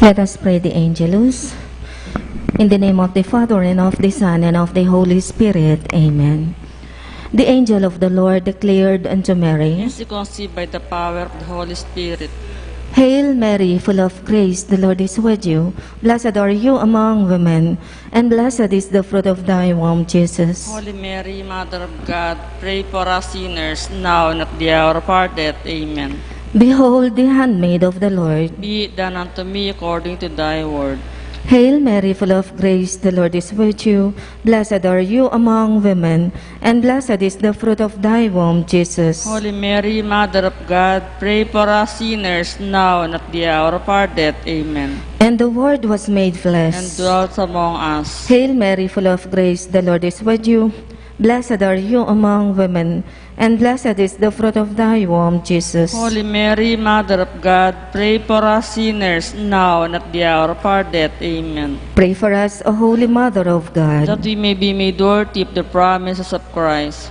Let us pray the Angelus. In the name of the Father, and of the Son, and of the Holy Spirit. Amen. The angel of the Lord declared unto Mary, Is conceived by the power of the Holy Spirit. Hail Mary, full of grace, the Lord is with you. Blessed are you among women, and blessed is the fruit of thy womb, Jesus. Holy Mary, Mother of God, pray for us sinners, now and at the hour of our death. Amen. Behold the handmaid of the Lord. Be it done unto me according to thy word. Hail Mary, full of grace, the Lord is with you. Blessed are you among women, and blessed is the fruit of thy womb, Jesus. Holy Mary, Mother of God, pray for us sinners, now and at the hour of our death. Amen. And the Word was made And flesh. dwelt among us. Hail Mary, full of grace, the Lord is with you. Blessed are you among women, and blessed is the fruit of thy womb, Jesus. Holy Mary, Mother of God, pray for us sinners, now and at the hour of our death. Amen. Pray for us, O Holy Mother of That God. we may be made worthy of the promises of Christ.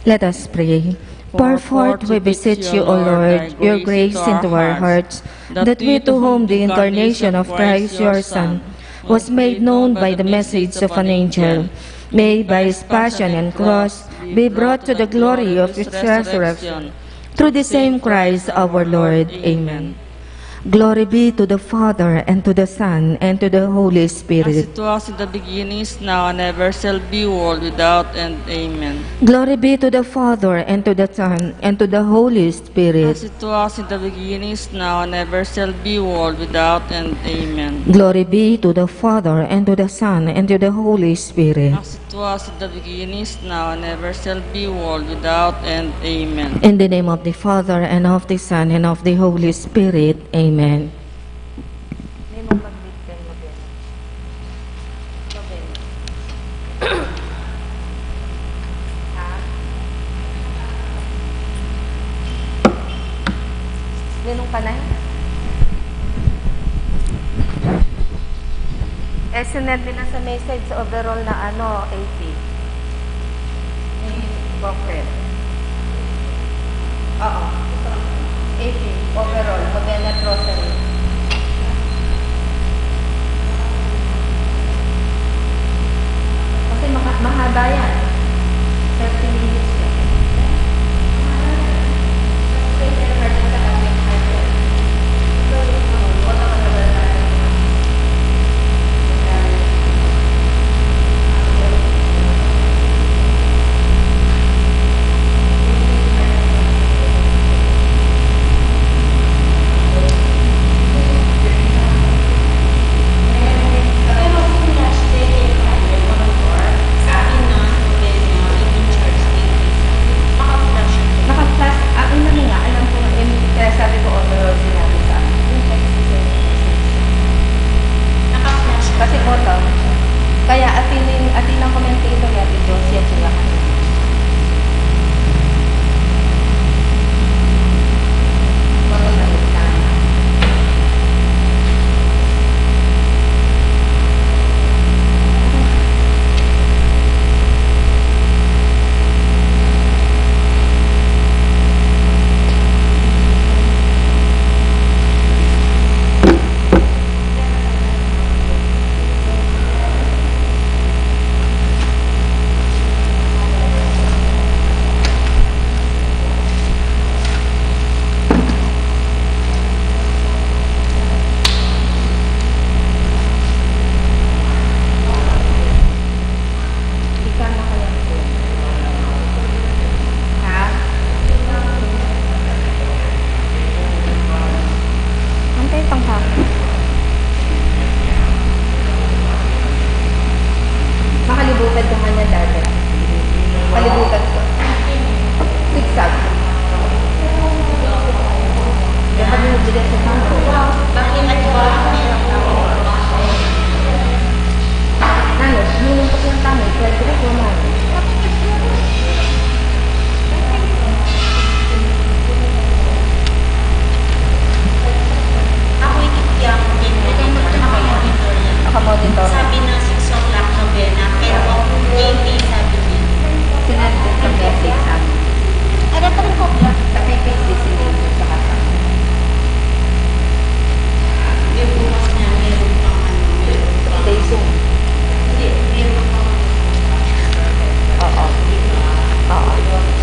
Let us pray. Pour forth we beseech you, O Lord, your grace into our hearts, that we to whom the incarnation of Christ your Son was made known by the message of an angel, may by his passion and cross be brought to the glory of his resurrection. Through the same Christ our Lord. Amen. Glory be to the Father, and to the Son, and to the Holy As Spirit. it was in the beginning, is now, and ever shall be, world without end. Amen. Glory be to the Father, and to the Son, and to the Holy Spirit. As it was in the beginning, is now, and ever shall be, world without end. Amen. Glory be to the Father, and to the Son, and to the Holy Spirit. As it was in the beginning, is now, and ever shall be, world without end. Amen. In the name of the Father, and of the Son, and of the Holy Spirit. Amen. Ninong panay? Sinend nila sa message overall na 80. Booklet. Oo. 80 overall, Modena Grocery. Kasi mahaba yan. 30 minutes yan.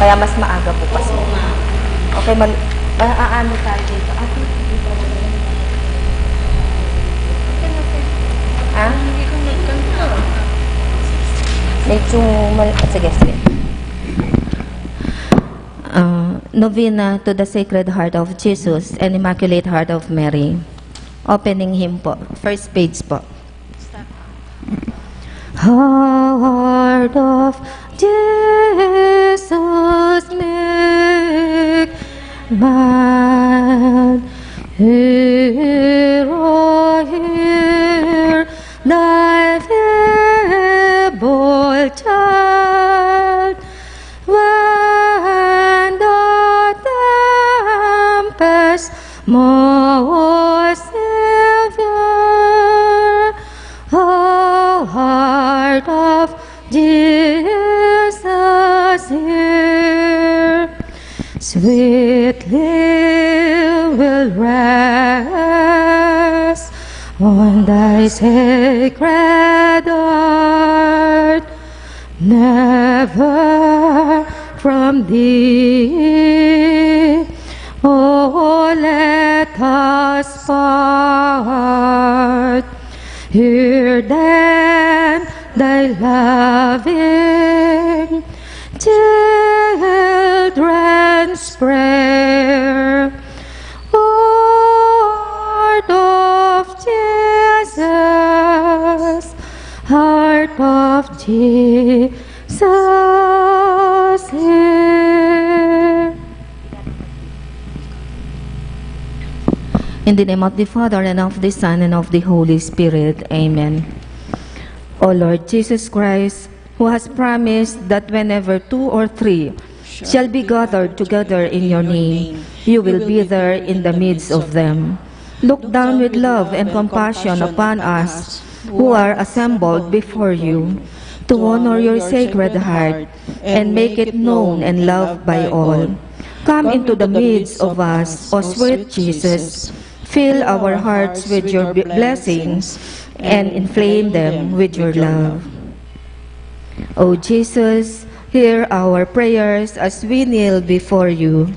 Kaya mas maaga bukas po. Okay, maaano tayo dito. Ha? Medyo sige. Novena to the Sacred Heart of Jesus and Immaculate Heart of Mary. Opening hymn po. First page po. Heart of Jesus, make man hero here, thy feeble child, when the tempest most Savior, oh, heart of Jesus here, sweetly will rest on thy sacred heart, never from thee, oh, let us part. Hear then thy loving children's prayer. Heart of Jesus, heart of Jesus here. In the name of the Father, and of the Son, and of the Holy Spirit. Amen. O Lord Jesus Christ, who has promised that whenever 2 or 3 shall be gathered together in your name, you will be there in the midst of them. Look down with love and compassion upon us who are assembled before you, to honor your sacred heart and make it known and loved by all. Come into the midst of us, O sweet Jesus. Fill our hearts with your blessings and inflame them with your love. O Jesus, hear our prayers as we kneel before you.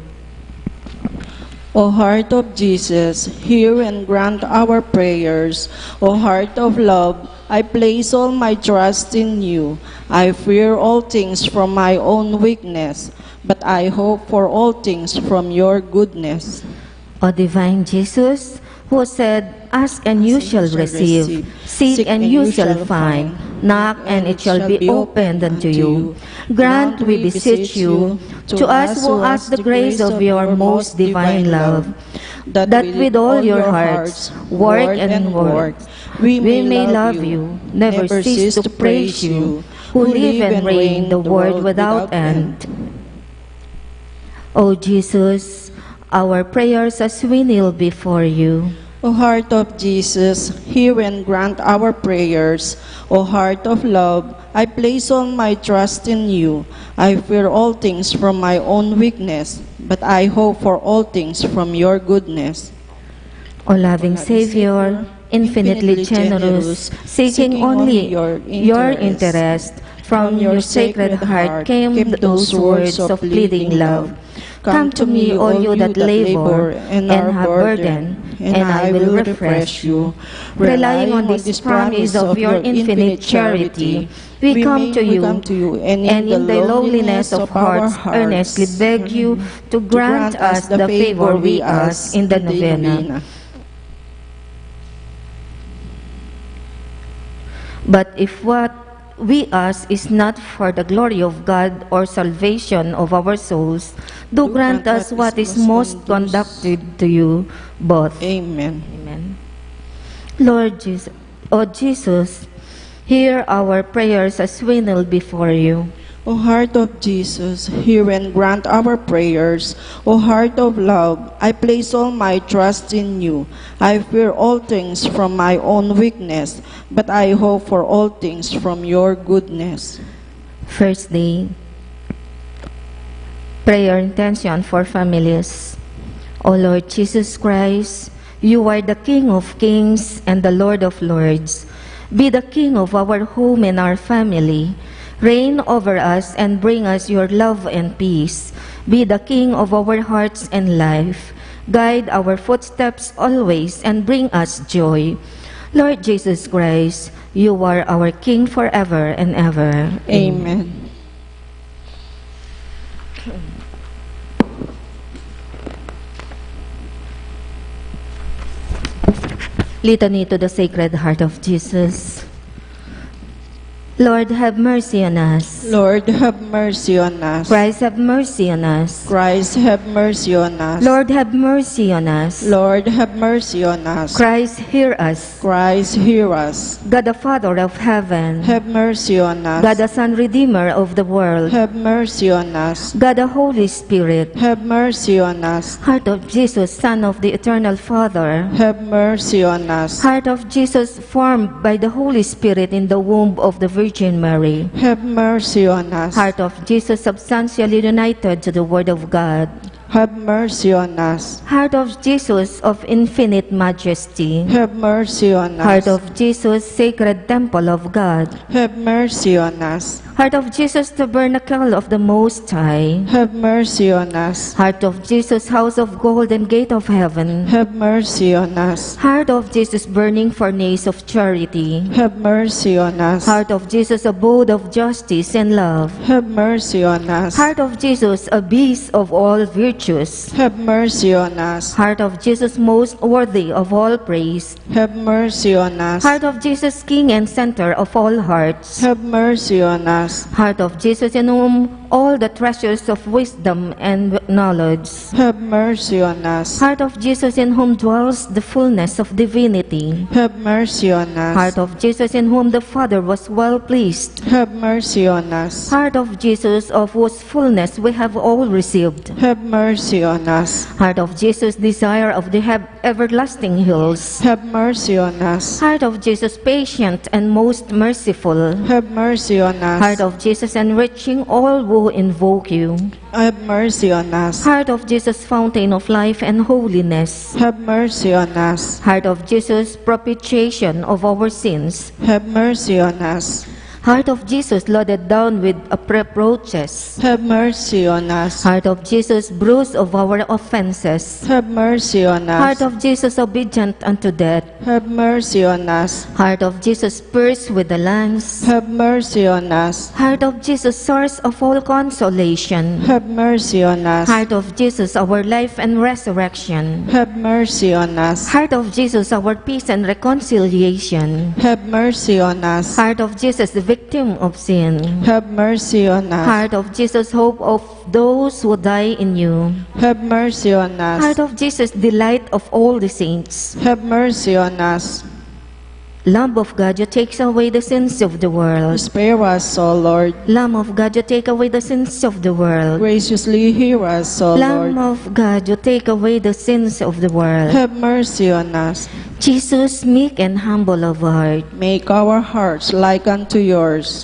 O heart of Jesus, hear and grant our prayers. O heart of love, I place all my trust in you. I fear all things from my own weakness, but I hope for all things from your goodness. O divine Jesus, who said, ask and you shall receive, seek and you shall find, knock and it shall be opened unto you. Grant, we beseech you, to us who ask the grace of your most divine love, that with all your hearts, work and work, we may love you, never cease to praise you, who live and reign the world without end. O Jesus, our prayers as we kneel before you. O heart of Jesus, hear and grant our prayers. O heart of love, I place all my trust in you. I fear all things from my own weakness, but I hope for all things from your goodness. O loving Savior, infinitely generous, seeking only your interest, from your sacred heart came those words of pleading love. Come to me, all you that labor and are burdened, and I will refresh you. Relying on this promise of your infinite charity, we come to you, and in the lowliness of hearts earnestly beg you to grant us the favor we ask in the novena. But if what we ask is not for the glory of God or salvation of our souls, do grant us what is most conducive to you both. Amen. Amen. Lord Jesus, O Jesus, hear our prayers as we kneel before you. O heart of Jesus, hear and grant our prayers. O heart of love, I place all my trust in you. I fear all things from my own weakness, but I hope for all things from your goodness. First day, prayer intention for families. O Lord Jesus Christ, you are the King of kings and the Lord of lords. Be the King of our home and our family. Reign over us and bring us your love and peace. Be the King of our hearts and life. Guide our footsteps always and bring us joy. Lord Jesus Christ, you are our King forever and ever. Amen. Litany to the Sacred Heart of Jesus. Lord, have mercy on us. Lord, have mercy on us. Christ, have mercy on us. Christ, have mercy on us. Lord, have mercy on us. Lord, have mercy on us. Christ, hear us. Christ, hear us. God the Father of heaven, Have mercy on us. God the Son, Redeemer of the world, Have mercy on us. God the Holy Spirit, Have mercy on us. Heart of Jesus, Son of the Eternal Father, Have mercy on us. Heart of Jesus, formed by the Holy Spirit in the womb of the Virgin Mary, Have mercy on us. Heart of Jesus, substantially united to the Word of God, Have mercy on us. Heart of Jesus of infinite majesty, Have mercy on us. Heart of Jesus, sacred temple of God, Have mercy on us. Heart of Jesus, tabernacle of the Most High, Have mercy on us. Heart of Jesus, house of gold and gate of heaven, Have mercy on us. Heart of Jesus, burning furnace of charity, Have mercy on us. Heart of Jesus, abode of justice and love, Have mercy on us. Heart of Jesus, abyss of all virtues, Have mercy on us. Heart of Jesus, most worthy of all praise, Have mercy on us. Heart of Jesus, King and center of all hearts, Have mercy on us. Heart of Jesus, in whom all the treasures of wisdom and knowledge, Have mercy on us. Heart of Jesus, in whom dwells the fullness of divinity, Have mercy on us. Heart of Jesus, in whom the Father was well pleased, Have mercy on us. Heart of Jesus, of whose fullness we have all received, Have mercy on us. Heart of Jesus, desire of the everlasting hills, Have mercy on us. Heart of Jesus, patient and most merciful, Have mercy on us. Heart of Jesus, enriching all who invoke you, Have mercy on us. Heart of Jesus, fountain of life and holiness, Have mercy on us. Heart of Jesus, propitiation of our sins, Have mercy on us. Heart of Jesus, loaded down with reproaches, Have mercy on us. Heart of Jesus, bruised of our offenses, Have mercy on Heart us. of Jesus, obedient unto death, Have mercy on us. Heart of Jesus, pierced with the lance, Have mercy on us. Heart of Jesus, source of all consolation, Have mercy on us. Heart of Jesus, our life and resurrection, Have mercy on us. Heart of Jesus, our peace and reconciliation, Have mercy on us. Heart of Jesus, the victim of sin, Have mercy on us. Heart of Jesus, hope of those who die in you, Have mercy on Heart us. of Jesus, delight of all the saints, Have mercy on us. Lamb of God, you take away the sins of the world. Spare us, O Lord. Lamb of God, you take away the sins of the world. Graciously hear us, O Lamb Lord. of God, you take away the sins of the world. Have mercy on us. Jesus, meek and humble of heart, Make our hearts like unto yours.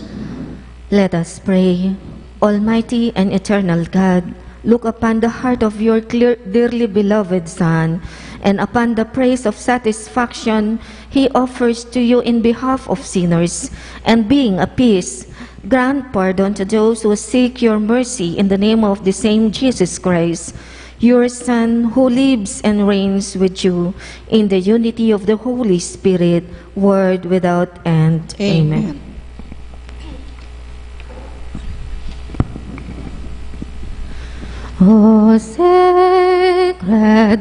let us pray. Almighty and eternal God, look upon the heart of your dearly beloved Son, and upon the praise of satisfaction he offers to you in behalf of sinners, and being a peace, grant pardon to those who seek your mercy in the name of the same Jesus Christ, your Son, who lives and reigns with you in the unity of the Holy Spirit, word without end. Amen. O Sacred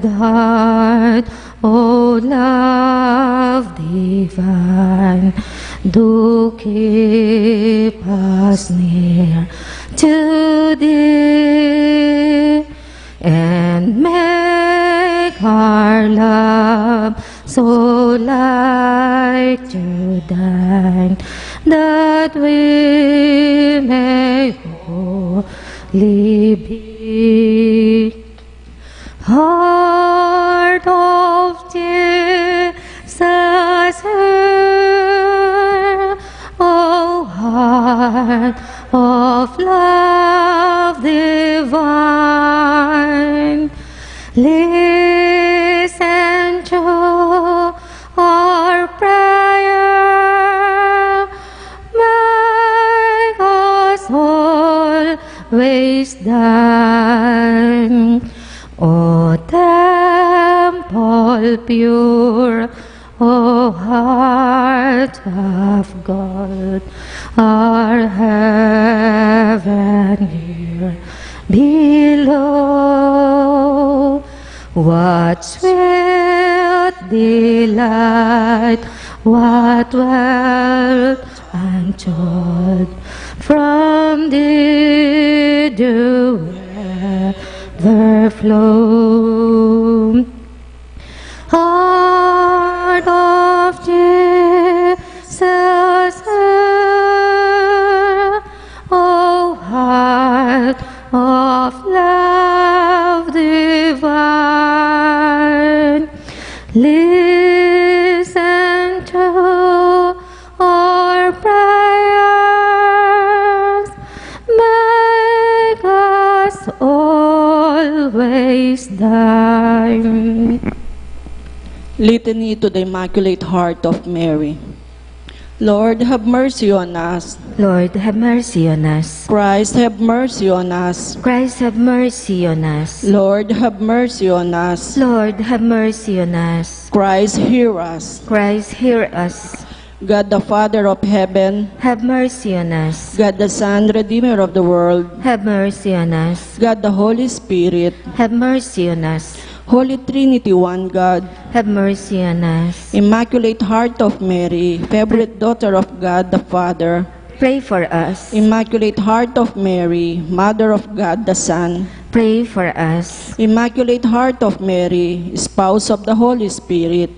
Heart, O love divine, do keep us near to thee, and make our love so like to thine, that we may holy be. Heart of Jesus, O heart of love divine, listen to our prayer, make our O temple pure, O heart of God, our heaven here below. What sweet delight, what wealth untold, from the dew ever flow. Heart of Jesus, O heart of love divine, listen to our prayers, make us always thine. Litany to the Immaculate Heart of Mary. Lord, have mercy on us. Lord, have mercy on us. Christ, have mercy on us. Christ, have mercy on us. Lord, have mercy on us. Lord, have mercy on us. Christ, hear us. Christ, hear us. God the Father of heaven, Have mercy on us. God the Son, Redeemer of the world, Have mercy on us. God the Holy Spirit, Have mercy on us. Holy Trinity, one God, Have mercy on us. Immaculate Heart of Mary, favorite daughter of God the Father, Pray for us. Immaculate Heart of Mary, Mother of God the Son, Pray for us. Immaculate Heart of Mary, Spouse of the Holy Spirit,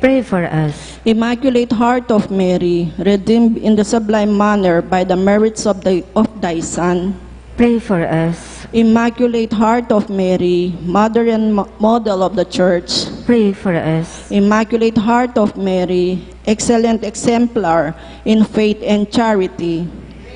Pray for us. Immaculate Heart of Mary, redeemed in the sublime manner by the merits of thy Son, Pray for us. Immaculate Heart of Mary, Mother and Model of the Church, Pray for us. Immaculate Heart of Mary, excellent exemplar in faith and charity,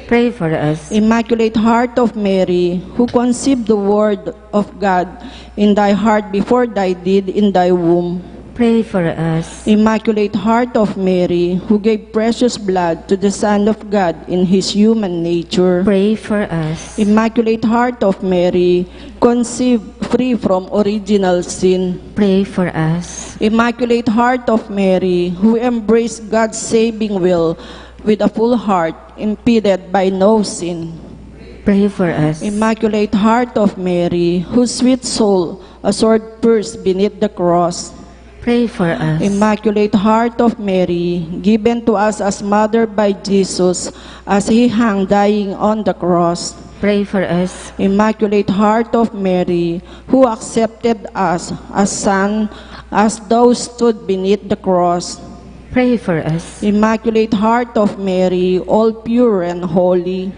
Pray for us. Immaculate Heart of Mary, who conceived the Word of God in thy heart before thy deed in thy womb, Pray for us. Immaculate Heart of Mary, who gave precious blood to the Son of God in his human nature, Pray for us. Immaculate Heart of Mary, conceived free from original sin, Pray for us. Immaculate Heart of Mary, who embraced God's saving will with a full heart, impeded by no sin, Pray for us. Immaculate Heart of Mary, whose sweet soul a sword pierced beneath the cross, Pray for us. Immaculate Heart of Mary, given to us as mother by Jesus as he hung dying on the cross, Pray for us. Immaculate Heart of Mary, who accepted us as son as those stood beneath the cross, Pray for us. Immaculate Heart of Mary, all pure and holy,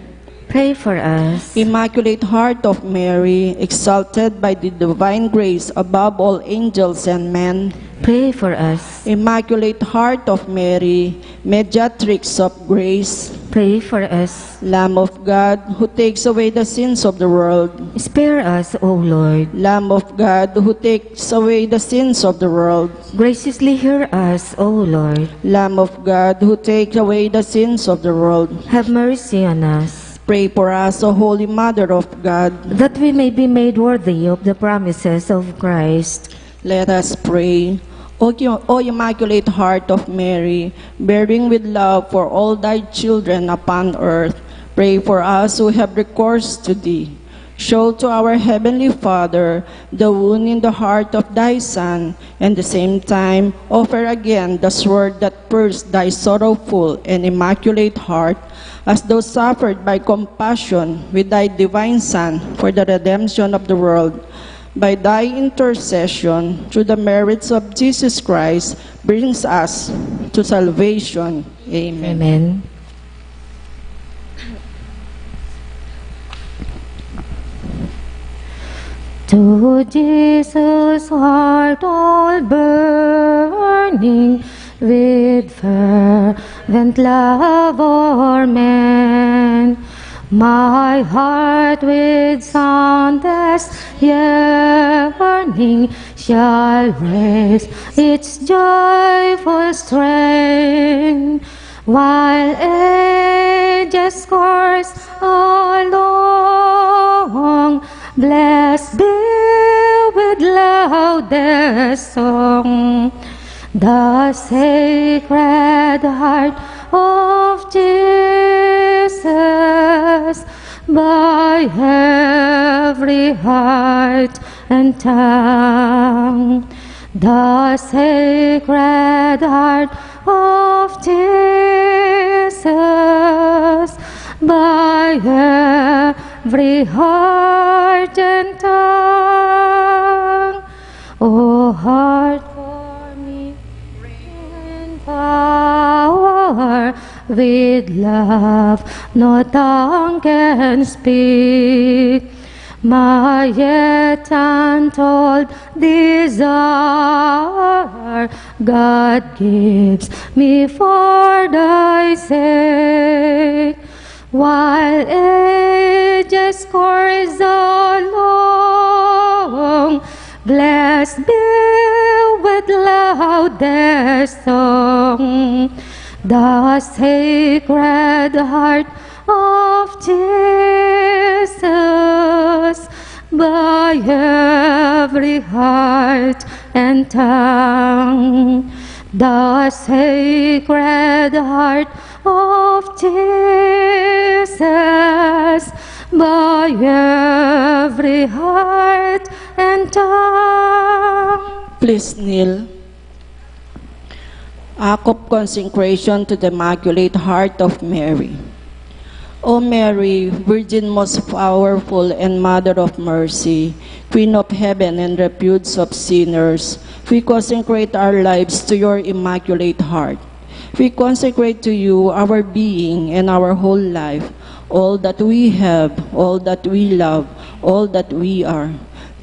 Pray for us. Immaculate Heart of Mary, exalted by the divine grace above all angels and men, Pray for us. Immaculate Heart of Mary, mediatrix of grace, Pray for us. Lamb of God, who takes away the sins of the world, Spare us, O Lord. Lamb of God, who takes away the sins of the world, Graciously hear us, O Lord. Lamb of God, who takes away the sins of the world, Have mercy on us, pray for us, O Holy Mother of God. that we may be made worthy of the promises of Christ. Let us pray. O Immaculate Heart of Mary, bearing with love for all thy children upon earth, pray for us who have recourse to thee. Show to our Heavenly Father the wound in the heart of thy Son, and at the same time offer again the sword that pierced thy sorrowful and immaculate heart, as thou suffered by compassion with thy divine Son for the redemption of the world. By thy intercession, through the merits of Jesus Christ, brings us to salvation. Amen. Amen. To Jesus' heart all burning with fervent love o'er men, my heart with soundless yearning shall raise its joyful strain, while ages course along, blessed be with loudest song. The Sacred Heart of Jesus, by every heart and tongue. The Sacred Heart of Jesus, by every heart and tongue. O heart, for me in power, with love no tongue can speak, my yet untold desire God gives me for thy sake. While ages course along, blessed be with loudest song, the Sacred Heart of Jesus, by every heart and tongue. The Sacred Heart of Jesus, by every heart and tongue. Please kneel. Act of consecration to the Immaculate Heart of Mary. O Mary, Virgin most powerful and Mother of mercy, Queen of heaven and refuge of sinners, we consecrate our lives to your Immaculate Heart. We consecrate to you our being and our whole life, all that we have, all that we love, all that we are.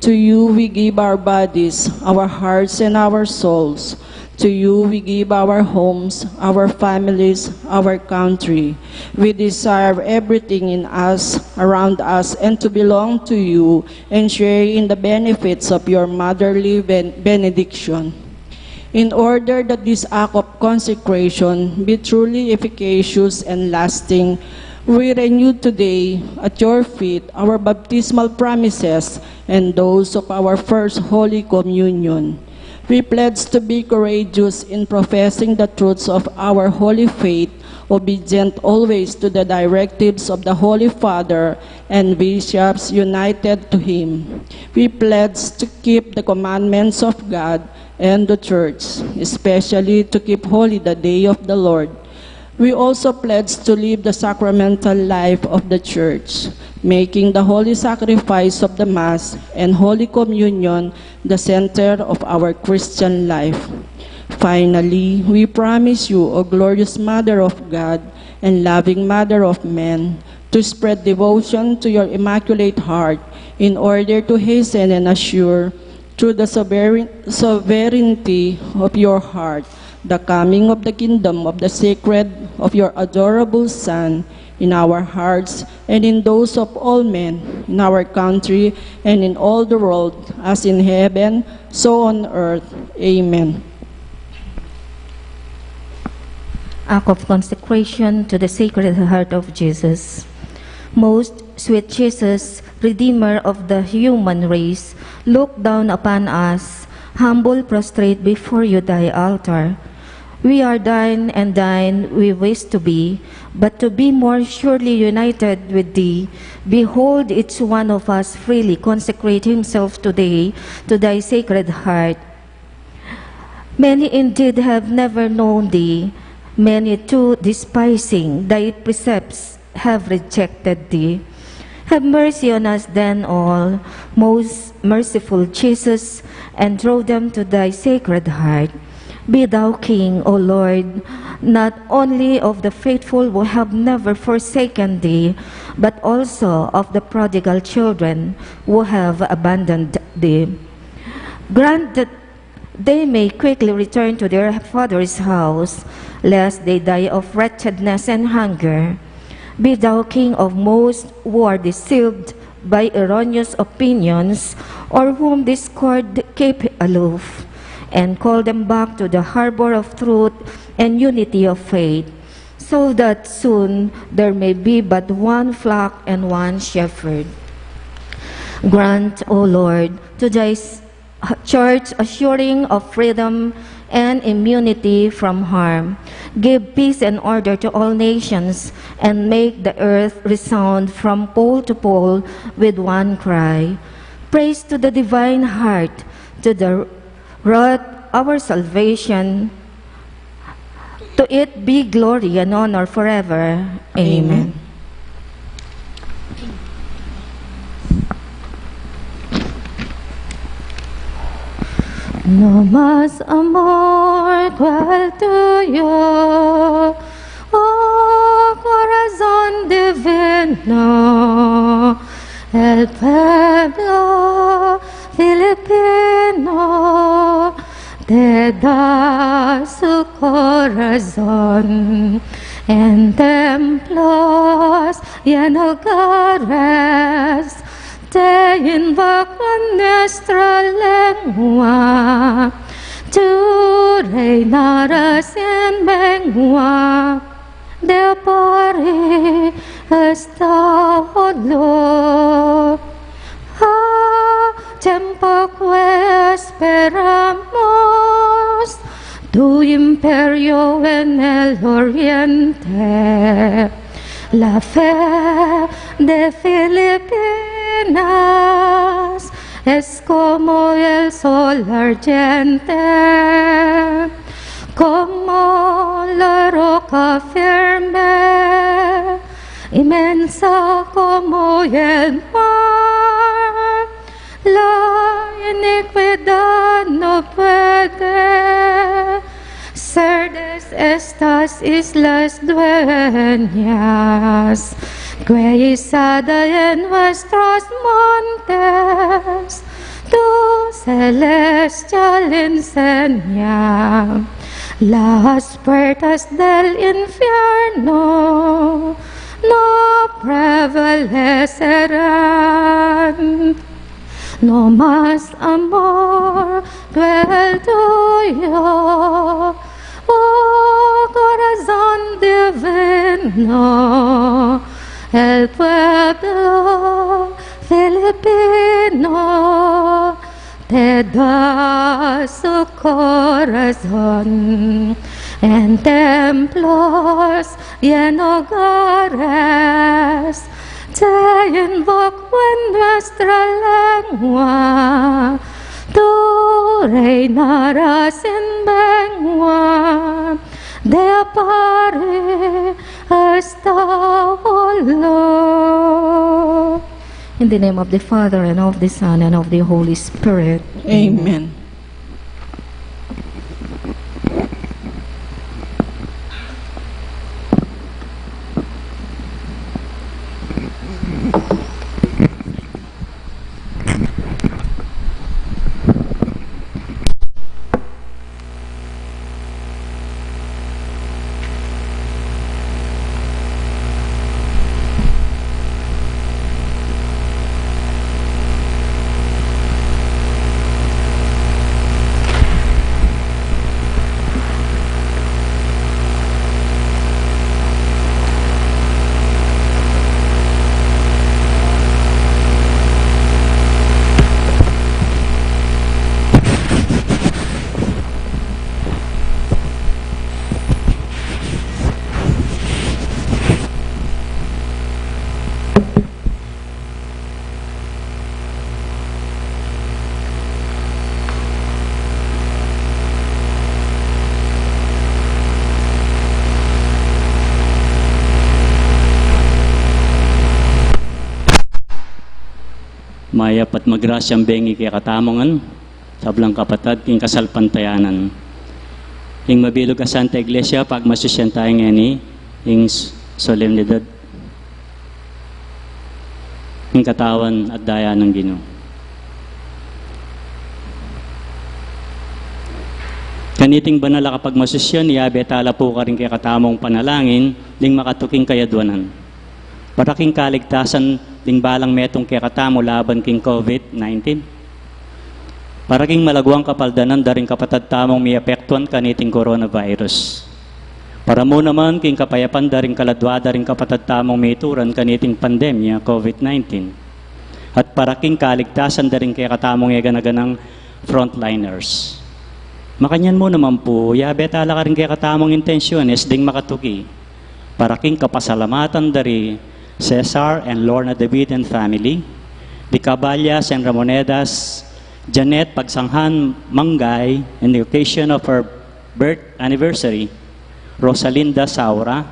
To you we give our bodies, our hearts, and our souls. To you we give our homes, our families, our country. We desire everything in us, around us, and to belong to you and share in the benefits of your motherly benediction. In order that this act of consecration be truly efficacious and lasting, we renew today at your feet our baptismal promises and those of our first Holy Communion. We pledge to be courageous in professing the truths of our holy faith, obedient always to the directives of the Holy Father and bishops united to him. We pledge to keep the commandments of God and the Church, especially to keep holy the day of the Lord. We also pledge to live the sacramental life of the Church, making the holy sacrifice of the Mass and Holy Communion the center of our Christian life. Finally, we promise you, O glorious Mother of God and loving Mother of men, to spread devotion to your Immaculate Heart in order to hasten and assure, through the sovereignty of your heart, the coming of the kingdom of the sacred of your adorable Son in our hearts and in those of all men, in our country and in all the world, as in heaven, so on earth. Amen. Act of consecration to the Sacred Heart of Jesus. Most sweet Jesus, Redeemer of the human race, look down upon us, humble prostrate before you thy altar. We are thine, and thine we wish to be, but to be more surely united with thee, behold each one of us freely consecrate himself today to thy Sacred Heart. Many indeed have never known thee, many too despising thy precepts have rejected thee. Have mercy on us then all, most merciful Jesus, and draw them to thy Sacred Heart. Be thou King, O Lord, not only of the faithful who have never forsaken thee, but also of the prodigal children who have abandoned thee. Grant that they may quickly return to their father's house, lest they die of wretchedness and hunger. Be thou King of most who are deceived by erroneous opinions, or whom discord keep aloof, and call them back to the harbor of truth and unity of faith, so that soon there may be but one flock and one shepherd. Grant, O Lord, to thy Church assuring of freedom and immunity from harm. Give peace and order to all nations, and make the earth resound from pole to pole with one cry. Praise to the divine heart, to the wrought our salvation. To it be glory and honor forever. Amen. No más amor cual tuyo, oh corazón divino, el pueblo filipino te da su corazón en templos y en hogares. Te invoco en nuestra lengua, tú reinarás en mengua, de Parish hasta Olo. Tiempo que esperamos tu imperio en el oriente, la fe de Filipinas es como el sol ardiente, como la roca firme, inmensa como el mar. La iniquidad no puede ser de estas islas dueñas, guisada en nuestros montes, tu celestial enseña. Las puertas del infierno no prevalecerán. No más amor que el tuyo, oh corazón divino, el pueblo filipino te da su corazón en templos y en hogares. Te invoco en nuestra lengua, tú reinarás en mengua, de Parish hasta Olo. In the name of the Father, and of the Son, and of the Holy Spirit. Amen. Maya pat magrasyang bengi kaya katamongan, sablang kapatad, king kasalpantayanan. Ing mabilog ka Santa Iglesia, pag masusyan tayo ngani, ing solemnidad, ing katawan at daya ng Ginoo. Kaniting banala kapag masusyan, iabe tala po ka rin kaya katamong panalangin, ling makatuking kayadwanan. Paraking kaligtasan, ling balang metong kaya katamo laban king COVID-19. Paraking malagwang kapaldanan daring kapatad tamong may apektuan kaniting coronavirus. Para mo naman king kapayapan daring kaladwa daring kapatad tamong may ituran kaniting pandemya COVID-19. At paraking kaligtasan daring kaya katamong yaganaganang frontliners. Makanyan mo naman po, yabetala ka rin kaya katamong intensyones ding makatuki. Para king kapasalamatan dari Cesar and Lorna David and family, di Caballas and Ramonedas, Janet Pagsanghan Mangay in the occasion of her birth anniversary, Rosalinda Saura,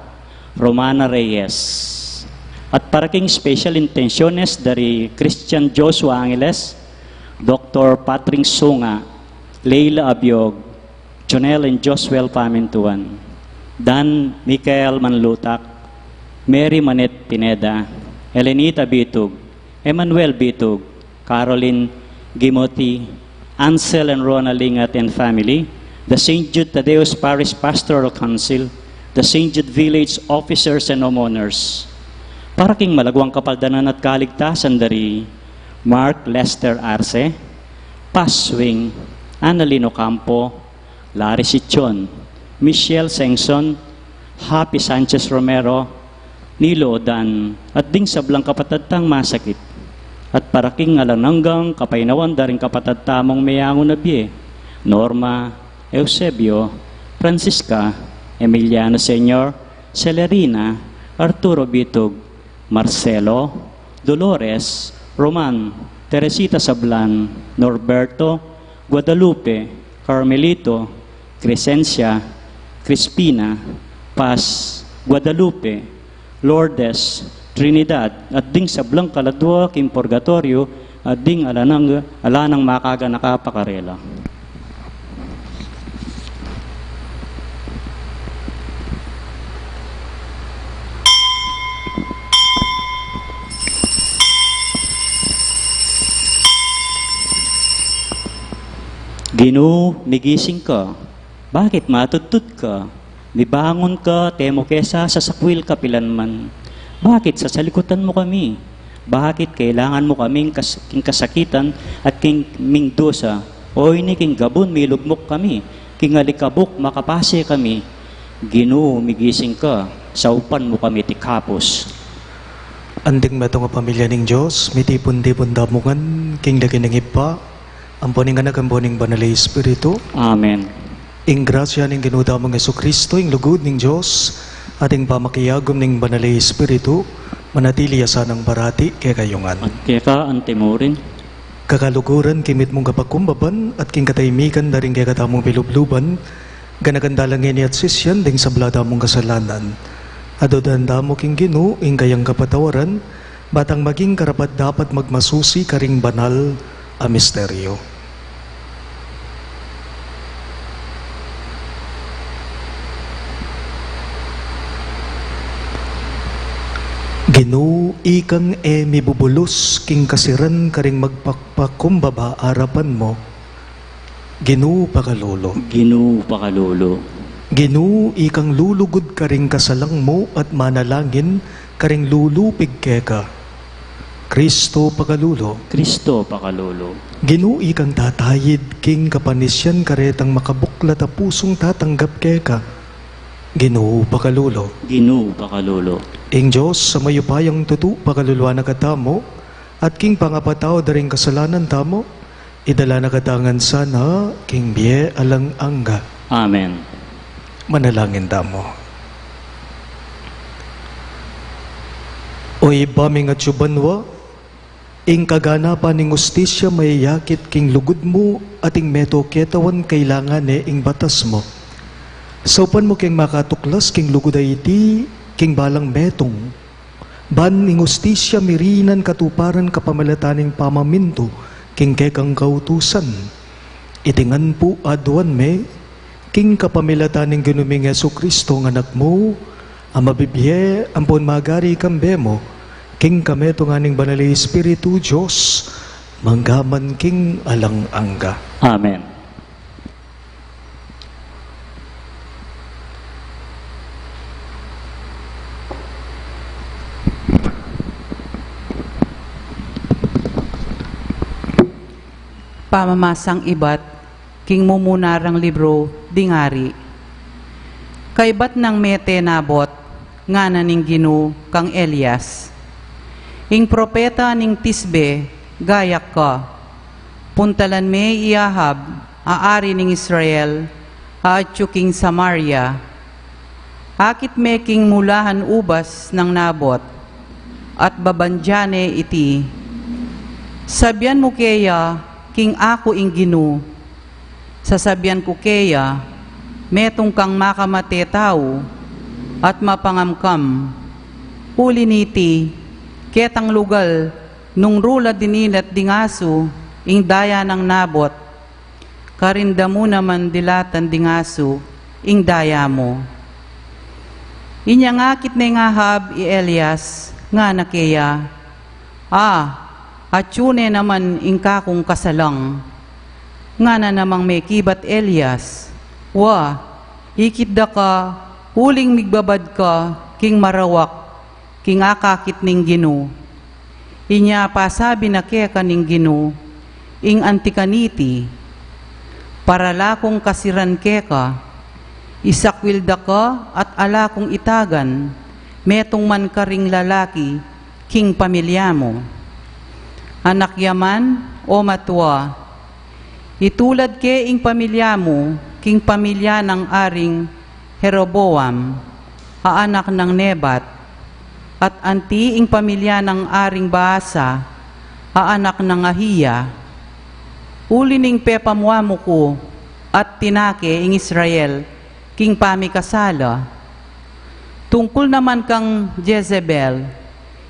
Romana Reyes. At para king special intentiones dari Christian Joshua Angeles, Dr. Patrick Sunga, Leila Abiog, Jonel and Joswell Pamintuan, Dan Michael Manlutak, Mary Manet Pineda, Elenita Bitug, Emmanuel Bitug, Caroline Gimoti, Ansel and Rona Lingat and family, the St. Jude Thaddeus Parish Pastoral Council, the St. Jude Village officers and homeowners. Para king malagwang kapaldanan at kaligtasan dari Mark Lester Arce, Paswing, Annalino Campo, Larry Sichon, Michelle Sengson, Happy Sanchez Romero, Nilo Odan, at ding sablang kapatadtang masakit. At paraking alananggang kapainawan daring kapatadtamong mayangon na biye, Norma, Eusebio, Francisca, Emiliano Senior, Celerina, Arturo Bitug, Marcelo, Dolores, Roman, Teresita Sablan, Norberto, Guadalupe, Carmelito, Crescencia, Crispina, Paz, Guadalupe, Lourdes, Trinidad, at ding sablang kaladwa kim purgatorio, at ding alanang makaga nakapakarela. Ginoo, migising ka. Bakit matutut ka? Mibangon ka, temo kesa sa sakwil kapilan man. Bakit sasalikutan mo kami? Bakit kailangan mo kaming kasakitan at king ming dosa? Oy ni king gabon, milugmok kami. King alikabok, makapase kami. Ginoo, migising ka. Saupan mo kami tikapos. Anding ba nga pamilya ng Diyos, mitipon-tipon damungan, king lagi ng ipa, amponing anak, amponing banal Espiritu. Amen. Ing grasya ng ginudamang Jesucristo, ing lugod ng Diyos, ating pamakiyagom ng banal Espiritu, manatili asanang barati kaya kayungan. At kaya ka, antemorin. Kakaluguran, kimit mong kapagkumbaban, at king kataymikan, daring kaya katamong pilubluban, ganagandalangin at sisyan, ding sablada mong kasalanan. Adodanda mo king Ginoo, ing kayang kapatawaran, batang maging karapat dapat magmasusi karing banal a misteryo. Ginoo, ikang mibubulos king kasiran karing magpakpakumbaba arapan mo. Ginoo pakalolo. Ginoo pakalolo. Ginoo, ikang lulugod karing kasalang mo at manalangin karing lulupig keka. Kristo pakalulo. Kristo pakalolo. Ginoo, ikang tatayid king kapanisyan karetang makabuklat a pusong tatanggap keka. Ginoo pakalulo. Ginoo pakalolo. Ing Diyos sa mayupayang tutu pakaluluwa na katamo at king pangapataw daring kasalanan tamo, idala na katangan sana king biye alang angga. Amen. Manalangin tamo. Oy baming at subanwa, ing kaganapan ning ustisya mayayakit king lugod mo ating meto ketawan kailangan ing batas mo. Saupan mo king makatuklas king lugod ay iti king balang metong. Ban ning ustisya mirinan katuparan kapamalataning pamaminto king kekang kautusan. Itingan po aduan me king kapamilataning ginuming Jesucristo ng anak mo, ang mabibye, ampon magari kambe mo, king kameto nga ning banal Espiritu Diyos, manggaman king alang angga. Amen. Pamamasang ibat, king mumunarang libro, dingari. Kaibat ng mete nabot, nga na ning Ginoo kang Elias. Ing propeta ning tisbe, gayak ka. puntalan me iahab, aari ning Israel, haatyo king Samaria. Akit me king mulahan ubas ng Nabot, at babandyane iti. Sabyan mo keya, king ako ing Ginu. Sasabyan ko keya, metong kang makamate tao, at mapangamkam. Uli niti, ketang lugal, nung rula dinilat dingaso, ing daya ng Nabot, karinda mo naman dilatan dingaso, ing daya mo. Inya ngakit na ngahab i Elias, nga na keya, atyune naman ing kakong kasalang, nga na namang may kibat Elias, ikitda ka, huling migbabad ka, king marawak, king akakit ning Ginu. Inya pasabi na keka ning Ginu, ing antikaniti, para lakong kasiran keka, isakwilda ka at ala kong itagan, metong man karing lalaki, king pamilya mo. Anak yaman o matwa, itulad ke ing pamilya mo, king pamilya ng aring Jeroboam, anak ng Nebat, at anti ing pamilya ng aring Baasa, anak ng Ahiya. Uli ning pepamwa mo ko, at tinake ing Israel, king PAMAGSADYA. Tungkol naman kang Jezebel,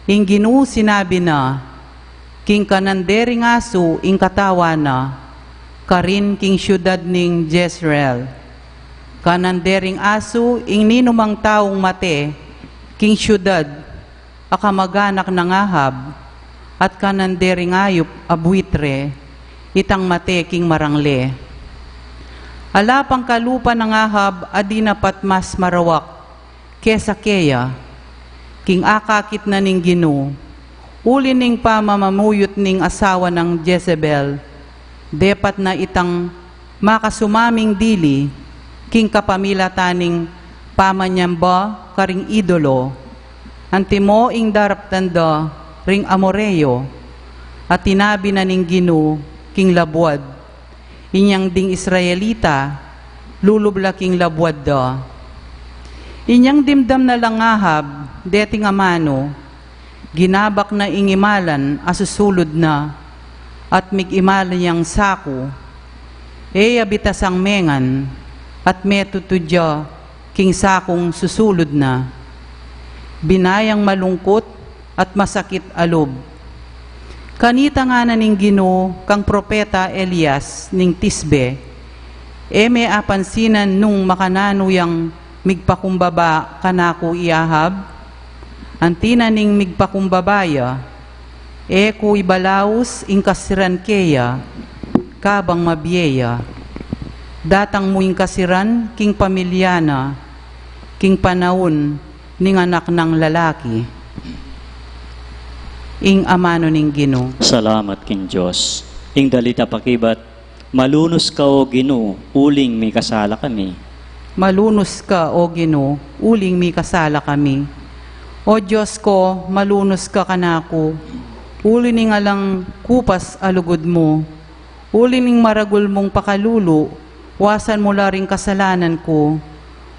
ing Ginu sinabi na, king kanandering aso ing katawa na, karin king syudad ning Jezreel. Kanandering aso ing ninumang taong mate, king syudad, akamaganak ng Ahab, at kanandering ayop abuitre, itang mate king marangle. Ala pang kalupa ng Ahab, adi napat mas marawak, kesa keya, king akakit na ning Ginu, uli ning pamamamuyot ning asawa ng Jezebel, depat na itang makasumaming dili, king kapamilataning pamanyamba karing idolo, antimo ing daraptanda ring amoreyo, at tinabi na ning Ginu, king labwad, inyang ding Israelita, lulubla king labwad da. Inyang dimdam na lang Ahab, deting amano, ginabak na ingimalan asusulod na, at migimalan niyang sako, abitasang mengan, at metutudya, king sakong susulod na. Binayang malungkot at masakit alob. Kanita nga na ning Ginu, kang propeta Elias ning Tisbe, may apansinan nung makananuyang migpakumbaba kanako iahab, antina ning migpakumbabaya, ku ibalaus ing kasiran keya, kabang mabiyeya, datang mo ing kasiran king pamilyana, king panahon ning anak ng lalaki, ing amano ning Ginu. Salamat king Diyos. Ing dalita pakibat, malunos ka o Ginu, uling may kasala kami. Malunos ka, O Ginu, uling mi kasala kami. O Diyos ko, malunos ka kanako, uli ning alang kupas alugod mo, uli ning maragul mong pakalulo, wasan mo laring kasalanan ko,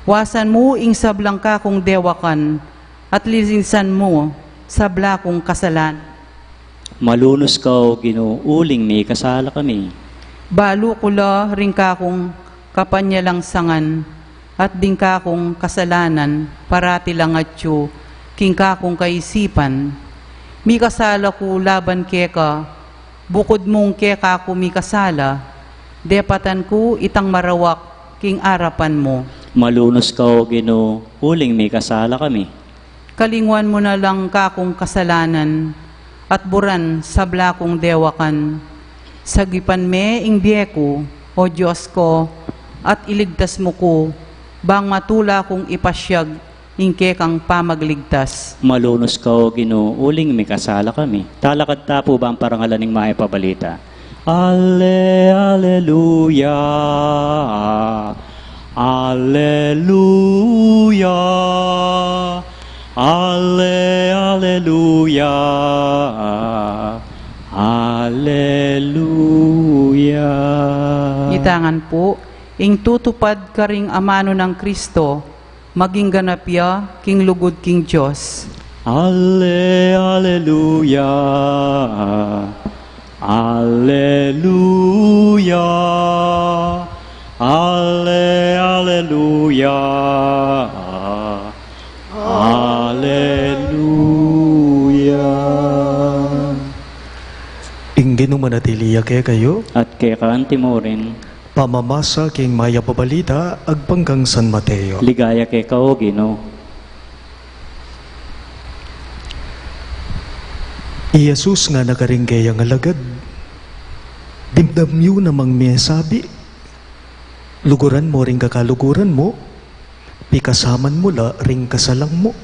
wasan mo ing sablang kakong dewakan, at lisinsan mo sabla kong kasalan. Malunos ka o Ginu, uling may kasala kami. Balo kula ring kakong kapanyalang sangan, at din kakong kasalanan, parati lang atyo, king kakong kaisipan. Mi kasala ko laban keka, bukod mong keka ko mi kasala, depatan ko itang marawak, king arapan mo. Malunos ka o Ginu, uling may kasala kami. Kalingwan mo na lang kakong kasalanan, at buran sabla kong dewakan. Sagipan me ing biyeko, O Diyos ko, at iligtas mo ko, bang matula kong ipasyag, ingke kang pamagligtas. Malunos ka o Ginu, uling may kasala kami. Talakad tapo ba ang parangalan ng maipabalita? Alleluia, Alleluia, Alleluia, Alleluia. Hallelujah. Itangan po, ing tutupad ka ring amano ng Kristo, maging ganapya, king lugod king Diyos. Hallelujah. Hallelujah. Hallelujah. Hallelujah. Ingin manatiliya kaya kayo, At kay kaanti mo rin, pamamasa king maya pabalita, agpanggang San Mateo. ligaya kay kao, Ginoo. Jesus nga nakaring kaya nga lagad. Dimdamyo namang may sabi, luguran mo ring kakaluguran mo, pikasaman mo la ring kasalang mo.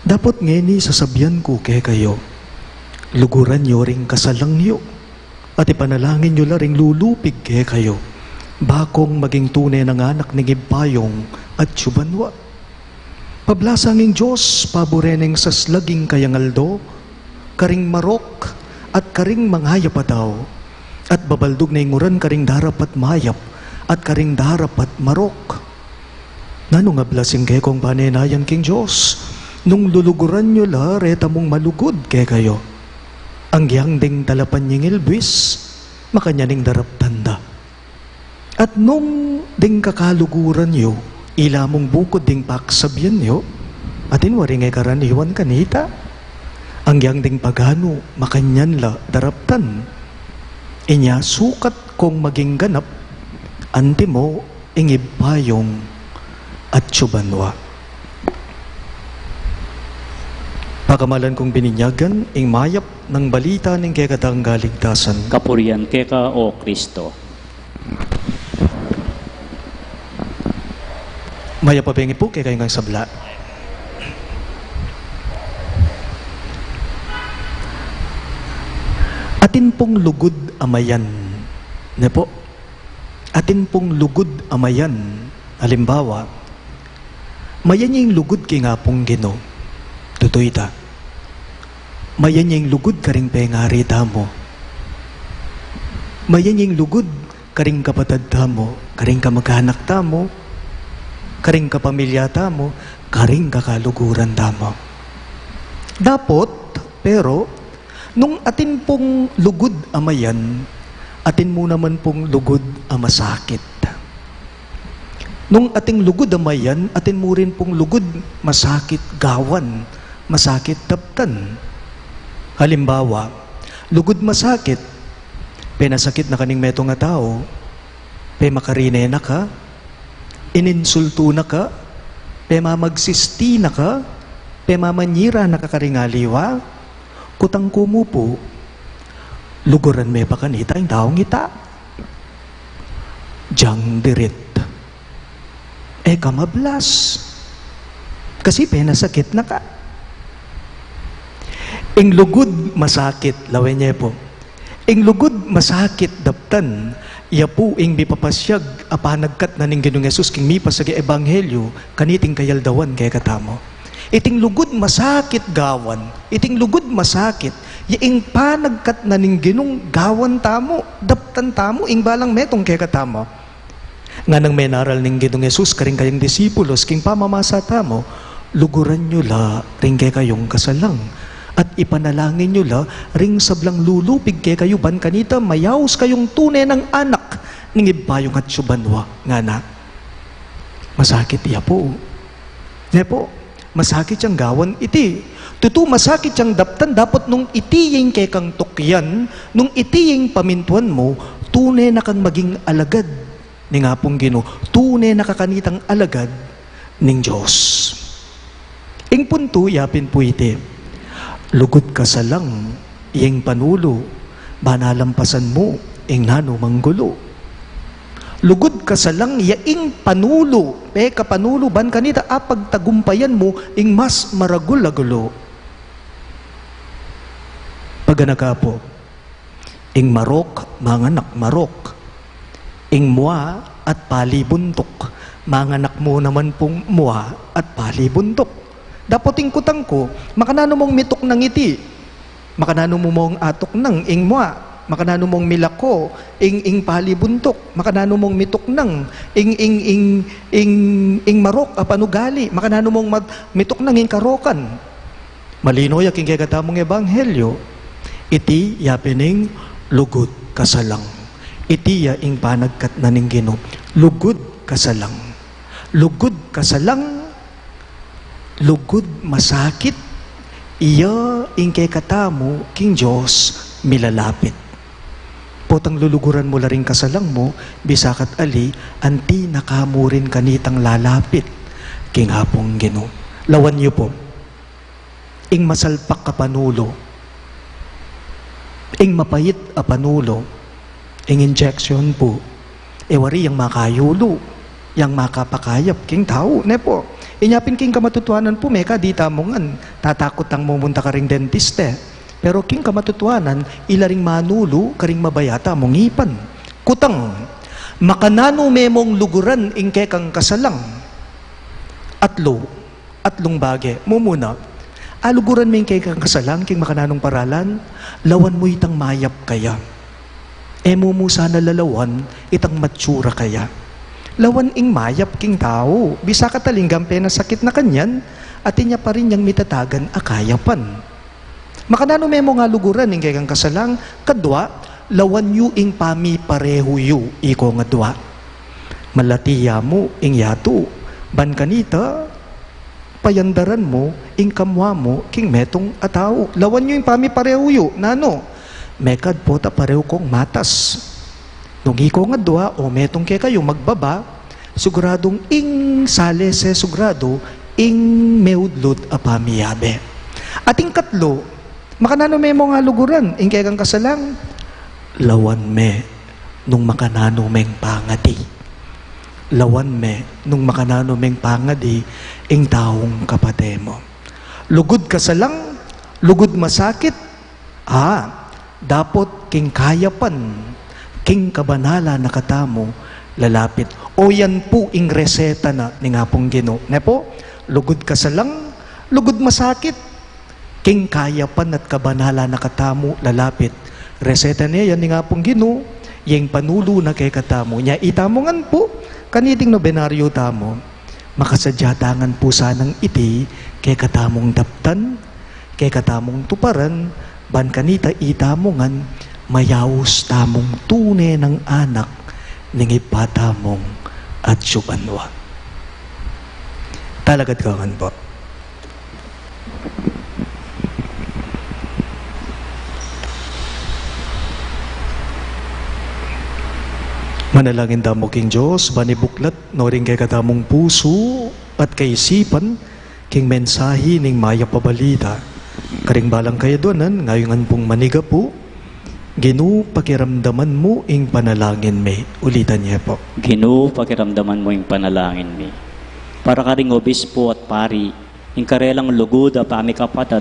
Dapat ngeni sasabyan ko kaya kayo, luguran nyo ring kasalang nyo, at ipanalangin nyo la ring lulupig kaya kayo, bakong maging tunay ng anak ng Ipayong at Tsubanwa. Pablasanging Diyos, paboreneng saslaging kayangaldo, karing marok at karing manghayap daw, at babaldog na inguran karing darap at mayap, at karing darap at marok. Nano nga blasing kay kong panenayan king Diyos, nung luluguran nyo la, reta mong malugod kay kayo. Ang giyang ding talapan nying ilbis, makanya ning darap tanda. At nung ding kakaluguran nyo, ila mong bukod ding paksabyan nyo, atin waring ay karaniwan kanita. Ang giyang ding pagano, makanyan la daraptan. Inya sukat kong maging ganap, anti mo ingipayong at Tsubanwa. Pagamalan kong bininyagan, ing mayap ng balita ng kekatang galigtasan. Kapurian kay ka, O Kristo. Mayap pabengi po kay kayong sabla. Atin pong lugod amayan. Ne po? Atin pong lugod amayan. Halimbawa, mayan yung lugod kay nga pong Gino. Tutoy ta. Mayan yung lugod karing pengari tamo. Mayan yung lugod karing kapatad tamo, karing kamag-anak tamo, karing kapamilya tamo, karing kakaluguran tamo. Dapat, pero, nung atin pong lugod amayan, atin mo naman pong lugod amasakit. Nung ating lugod amayan, atin mo rin pong lugod masakit gawan, masakit taptan. Halimbawa, lugod masakit, penasakit na kaning meto nga tao, pe makarine na ka, ininsulto na ka, pe mamagsisti na ka, pe mamanyira na kakaringaliwa, kutang kumupo, luguran me pa kanita ang taong ita. Diyang dirit. Kamablas. Kasi penasakit na ka. Ing lugod masakit, lawen niya po. Ing lugod masakit daptan, iya po ing bipapasyag apanagkat na ning Ginoong Hesus king mipas sa ebanghelyo, kaniting kayaldawan kay katamo. Iting lugod masakit gawan, iting lugod masakit, ing panagkat na ning Ginoong gawan tamo, daptan tamo, ing balang metong kay katamo. Nga nang menaral ning Ginoong Hesus karing kayong disipulos, king pamamasa tamo, luguran nyo la, ring kay kayong kasalang. At ipanalangin nyo la, ring sablang lulupig kay kayo ban kanita, mayaws kayong tunay ng anak, ning Ibayong at Tsubanwa, nga na. Masakit iya po. Ne po, masakit siyang gawan iti. Tutu masakit siyang daptan, dapat nung itiyeng kay kang tukyan, nung itiyeng pamintuan mo, tunay na kang maging alagad, ni nga pong Ginoo, tunay na kakanitang alagad, ning Diyos. Ing punto, yapin po iti. Lugod ka sa lang, iyeng panulo, banalampasan mo, ing nano manggulo. Lugod ka sa lang, yaing panulo, kapanulo, ban kanita, apag tagumpayan mo, ing mas maragul-agulo. Paganaka po, ing marok, manganak marok, ing mua at palibuntok, manganak mo naman pong mua at palibuntok. Dapat kutang ko, makanano mong mitok ng iti, makanano mo mong atok ng ing mua, makanano mong milako, ing palibuntok, makanano mong mituknang, ing marok, panugali, makanano mong mituknang, ing karokan. Malino yaking kagatamong ebanghelyo, iti yapining lugod kasalang. Iti ya ing panagkat na ning Ginoo. Lugod kasalang. Lugod kasalang, lugod masakit, iya ing kay katamo king Diyos milalapit. Potang luluguran mo laring kasalang mo, bisakat ali, anti nakamurin kanitang lalapit king hapong Ginoo. Lawan niyo po, ing masalpak ka panulo, ing mapayit a panulo, ing injection po, ewari yang makayulo, yang makapakayap king tao, ne po. Inyapin king kamatutuanan po, meka di tamongan, tatakot ang mumunta ka ring dentiste. Pero king kamatutuanan, ilaring manulo, karing mabayata mong ipan. Kutang, makanano memong luguran ing kekang kasalang. Atlong bage, mumuna. Aluguran mo ing kekang kasalang, king makananong paralan, lawan mo itang mayap kaya. Mo sana lalawan, itang matsura kaya. Lawan ing mayap king tao, bisa katalinggam pena sakit na kanyan, at inya pa rin niyang mitatagan akayapan. Makanano memo nga luguran ing kayang kasalang, kadwa, lawan yu ing pami pareho yu, iko nga dwa. Malatiya mo ing yato, ban kanita, payandaran mo, ing kamwa mo, king metong ataw. Lawan yu ing pami pareho yu, nano, mekad po ta pareho kong matas. Nung iko nga dua, o metong kaya kayo magbaba, siguradong ing sale se sugurado, ing meudlot a pamiyabe. Ating katlo, makanano me mo nga luguran, ing kaya kang kasalang, lawan me, nung makanano meng pangadi. Lawan me, nung makanano meng pangadi, ing taong kapate mo. Lugod kasalang, lugod masakit, dapot king kayapan, king kabanala na katamo, lalapit. O yan po ing reseta na ni nga pong Ginoo. Ne po, lugod kasalang, lugod masakit, king kayapan at kabanala na katamo, lalapit. Reseta niya yan ni nga pong Ginoo, yung panulo na kay katamo. Nya itamongan po, kaniting nobenaryo tamo, makasadyatangan po sanang iti, kay katamong daptan, kay katamong tuparan, ban kanita itamongan, mayawos tamong tune ng anak ning ipatamong at syubanwa. Talagad kawan po. Manalangin damo king Diyos, banibuklat, noring kay katamong puso at kaisipan, king mensahe ning maya pabalita. Karing balang kayo doon, ngayon pong maniga po, Ginoo, pakiramdaman mo ing panalangin me. Ulitan niya po. Ginoo, pakiramdaman mo ing panalangin mi. Para ka ring obispo at pari, ing karelang lugod a pamikapatad,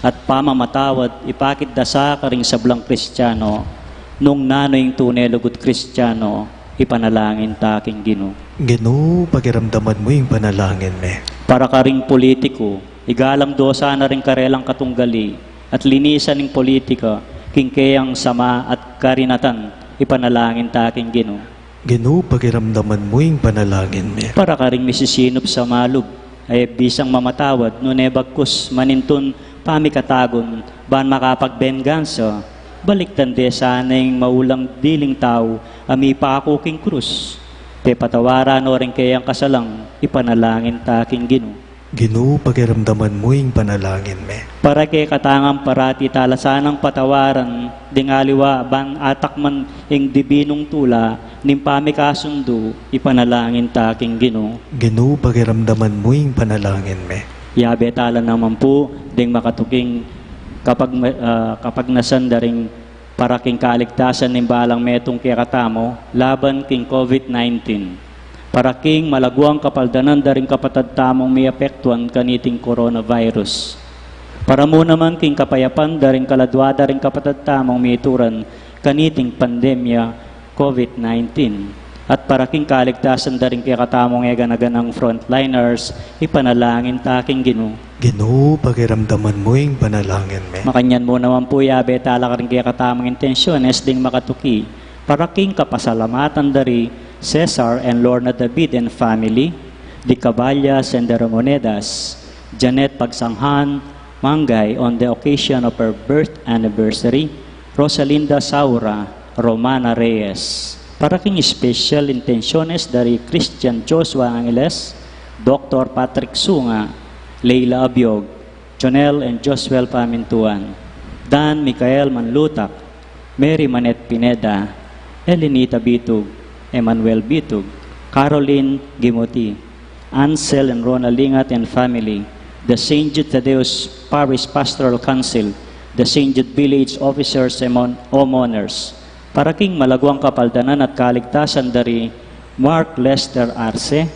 at pamamatawad, ipakit dasa ka ring sablang Kristiyano, nung nanoing tunay lugod Kristiyano, ipanalangin taking Ginoo. Ginoo, pakiramdaman mo ing panalangin me. Para ka ring politiko, igalam dosa na ring karelang katunggali, at linisan ng politika, kingkayang sama at karinatan, ipanalangin taking Ginoo. Ginoo, pakiramdaman mo ing panalangin me. Para ka ring misisinop sa malub, ay bisang mamatawad, nune bagkus maninton pamikatagon, ban makapagbengansa, baliktan de sanang maulang diling tao, ami pa ako king krus. Te patawaran o rin kayang kasalang, ipanalangin taking Ginoo. Ginoo, pakiramdaman mo ing panalangin me. Para kay katangang parati talasanang patawaran, dingaliwa ban atakman ing dibinong tula, nimpami kasundo, ipanalangin taking Ginoo. Ginoo, pakiramdaman mo ing panalangin me. Yabe tala naman po, ding makatuking kapag nasandaring para king kaligtasan ng balang metong kikatamo, laban king COVID-19. Para king malaguang kapaldanan daring kapatad tamong may apektuan kaniting coronavirus. Para mo naman king kapayapan daring kaladwa daring kapatad tamong may ituran kaniting pandemya COVID-19. At para king kaligtasan da rin kaya katamong egan-agan ng frontliners, ipanalangin taking Ginoo. Ginoo, pakiramdaman mo yung panalangin me. Makanyan mo naman po yabe tala ka rin kaya katamong intensyones ding makatuki. Para king kapasalamatan dari Cesar and Lorna David and family, Di Caballas and the Ramonedas, Janet Pagsanghan Mangay on the occasion of her birth anniversary, Rosalinda Saura, Romana Reyes. Para king special intenciones dari Christian Joshua Angeles, Dr. Patrick Sunga, Leila Abiog, Jonel and Josuel Pamintuan, Dan Micael Manlutak, Mary Manet Pineda, Elenita Bitug, Emmanuel Bitug, Caroline Gimuti, Ansel and Rona Lingat and family, the St. Jude Thaddeus Parish Pastoral Council, the St. Jude Village Officers and Homeowners, para king malagwang kapaldanan at kaligtasan dari Mark Lester Arce,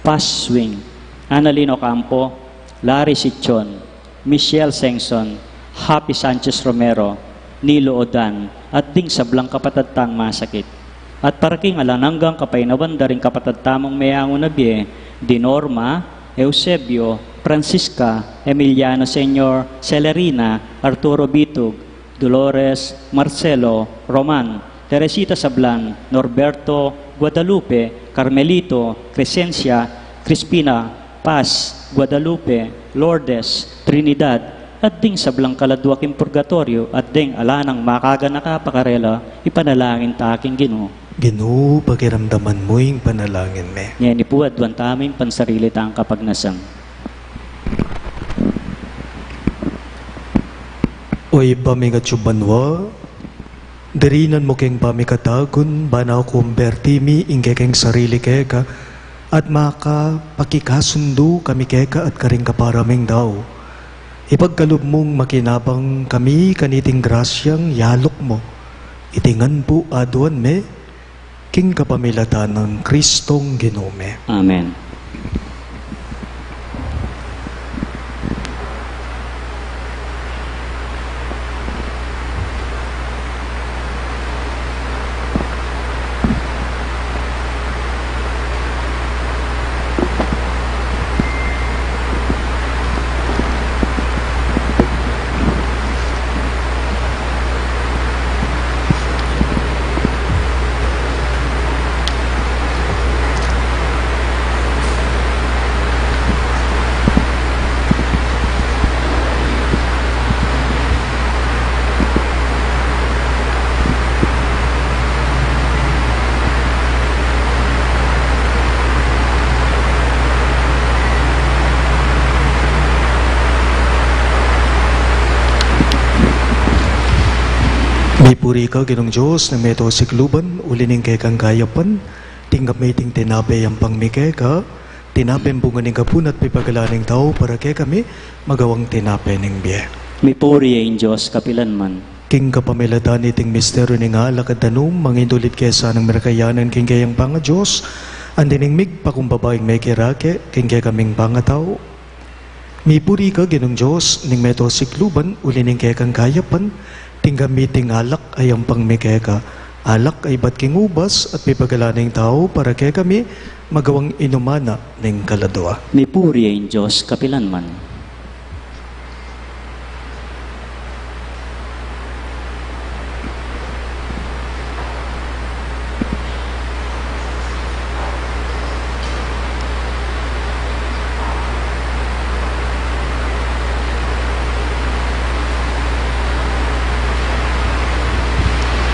Paz Swing, Annalino Campo, Larry Sichon, Michelle Sengson, Happy Sanchez Romero, Nilo Odan, at ding sablang kapatadtang masakit. At para king alananggang kapainawan daring kapatadtamong mayango na biye, Di Norma, Eusebio, Francisca, Emiliano Senior, Celerina, Arturo Bitug, Dolores, Marcelo, Roman, Teresita Sablan, Norberto, Guadalupe, Carmelito, Crescencia, Crispina, Paz, Guadalupe, Lourdes, Trinidad, at ding sablang kaladwaking purgatorio at ding alanang makaga nakapakarela, ipanalangin taking Ginoo. Ginoo, pakiramdaman mo yung panalangin me. Yan po at duwan taming pansarili tang kapagnasam. Oy pamigatsubanwa, dirinan mo keng pamikatagon, banaw kumbertimi ingke keng sarili keka, at maka pakikasundo kami keka at karing kaparaming daw. Ipagkalob mong makinabang kami kaniting grasyang yalok mo. Itingan po aduan me, king kapamilatan ng Kristong Ginome. Amen. Puri ka, Ginong Diyos, na meto sikluban, ulining kay kang kayapan, tinggap may ting tinape ang pangmike ka, tinape ang bunga ning kapun at pipagalaning tao para kay kami, magawang tinape ning biye. Mi puri ang Diyos kapilan man. King kapamilatan iting misteryo ning alakad danum, mangindulit kesa ng merkayanan king kayang panga Diyos, andining migpakumbabaing may kirake, king kay kaming pangataw. Mi puri ka, Ginong Diyos, ning meto sikluban, ulining kay kang kayapan, tinggamiting alak ay ang pangmikeka. Alak ay ba't kingubas at pipagalaning tao para kay kami magawang inumana ng kaladwa. Mi puri ang Diyos kapilan man.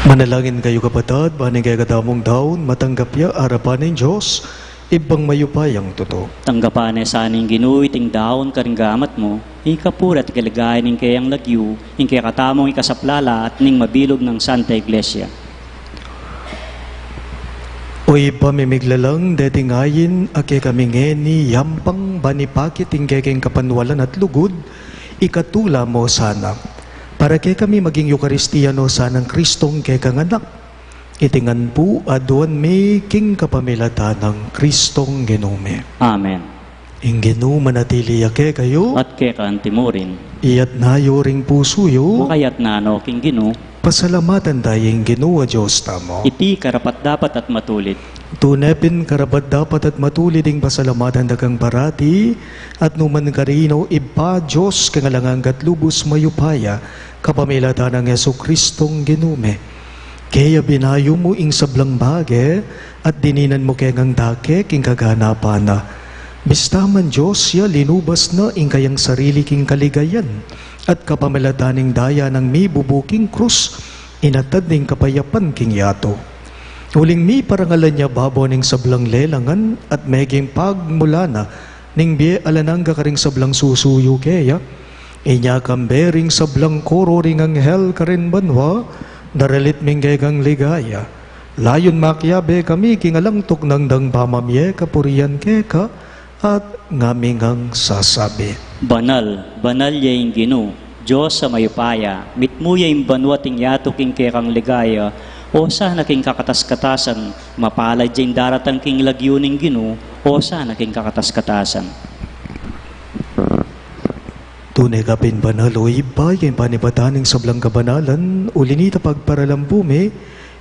Manalangin kayo kapatid, baning kay katamong daon, matanggap ya arapan ng Diyos, ibang mayupayang totoo. Tanggapan sa aning Ginoo iting daon karinggamat mo, ikapurat kalagayan ning kayang lagyu, ing kaya katamong ikasaplala at ning mabilog ng Santa Iglesia. Oy pamimiglalang dating ayin, ake kami ngeni, yampang banipakit ing kayang kapanwalan at lugod, ikatula mo sana. Para kay kami maging Eukaristiyano sanang Kristong kay kanganak. Itingan po aduan may king kapamilatan ng Kristong Ginome. Amen. Ing Ginoo manatili ake kayo, At kaya kaantimurin, iyat na yoring puso yo, makayat na ano king Ginoo, Pasalamatan tayong Ginoo Diyos tamo. Iti karapat dapat at matulit. Tunepin karapat dapat at matulit ing pasalamatan dagang parati at numan karino iba Diyos kangalangang gatlubos mayupaya kapamilatan ng Yesu Kristong ginume. Kaya binayo mo ing sablang bage at dininan mo kengang dake king kaganapan na. Bistaman Diyos ya linubas na ing kayang sarili king kaligayan at kapamilataning daya ng mi bubuking krus inatad ning kapayapan king yato. Huling mi parangalan niya babo ning sablang lelangan at meging pagmula na ning biye alanangga karing sablang susuyo kaya inya kambering sablang koro ring anghel karin banwa daralit minggegang ligaya layon makyabe kami kingalangtok nang dang pamamye kapurian keka at ngamingang sasabi. Banal, banal yaing Ginoo, Diyos sa mayupaya, mitmuya yung banwating yato king kekang ligaya, o sana king kakatas-katasan, mapalad yung daratan king lagyuning Ginoo, o sana king kakatas-katasan. Tunay kapin banal o iba yung panibataning sablang kabanalan, ulinita pagparalambume,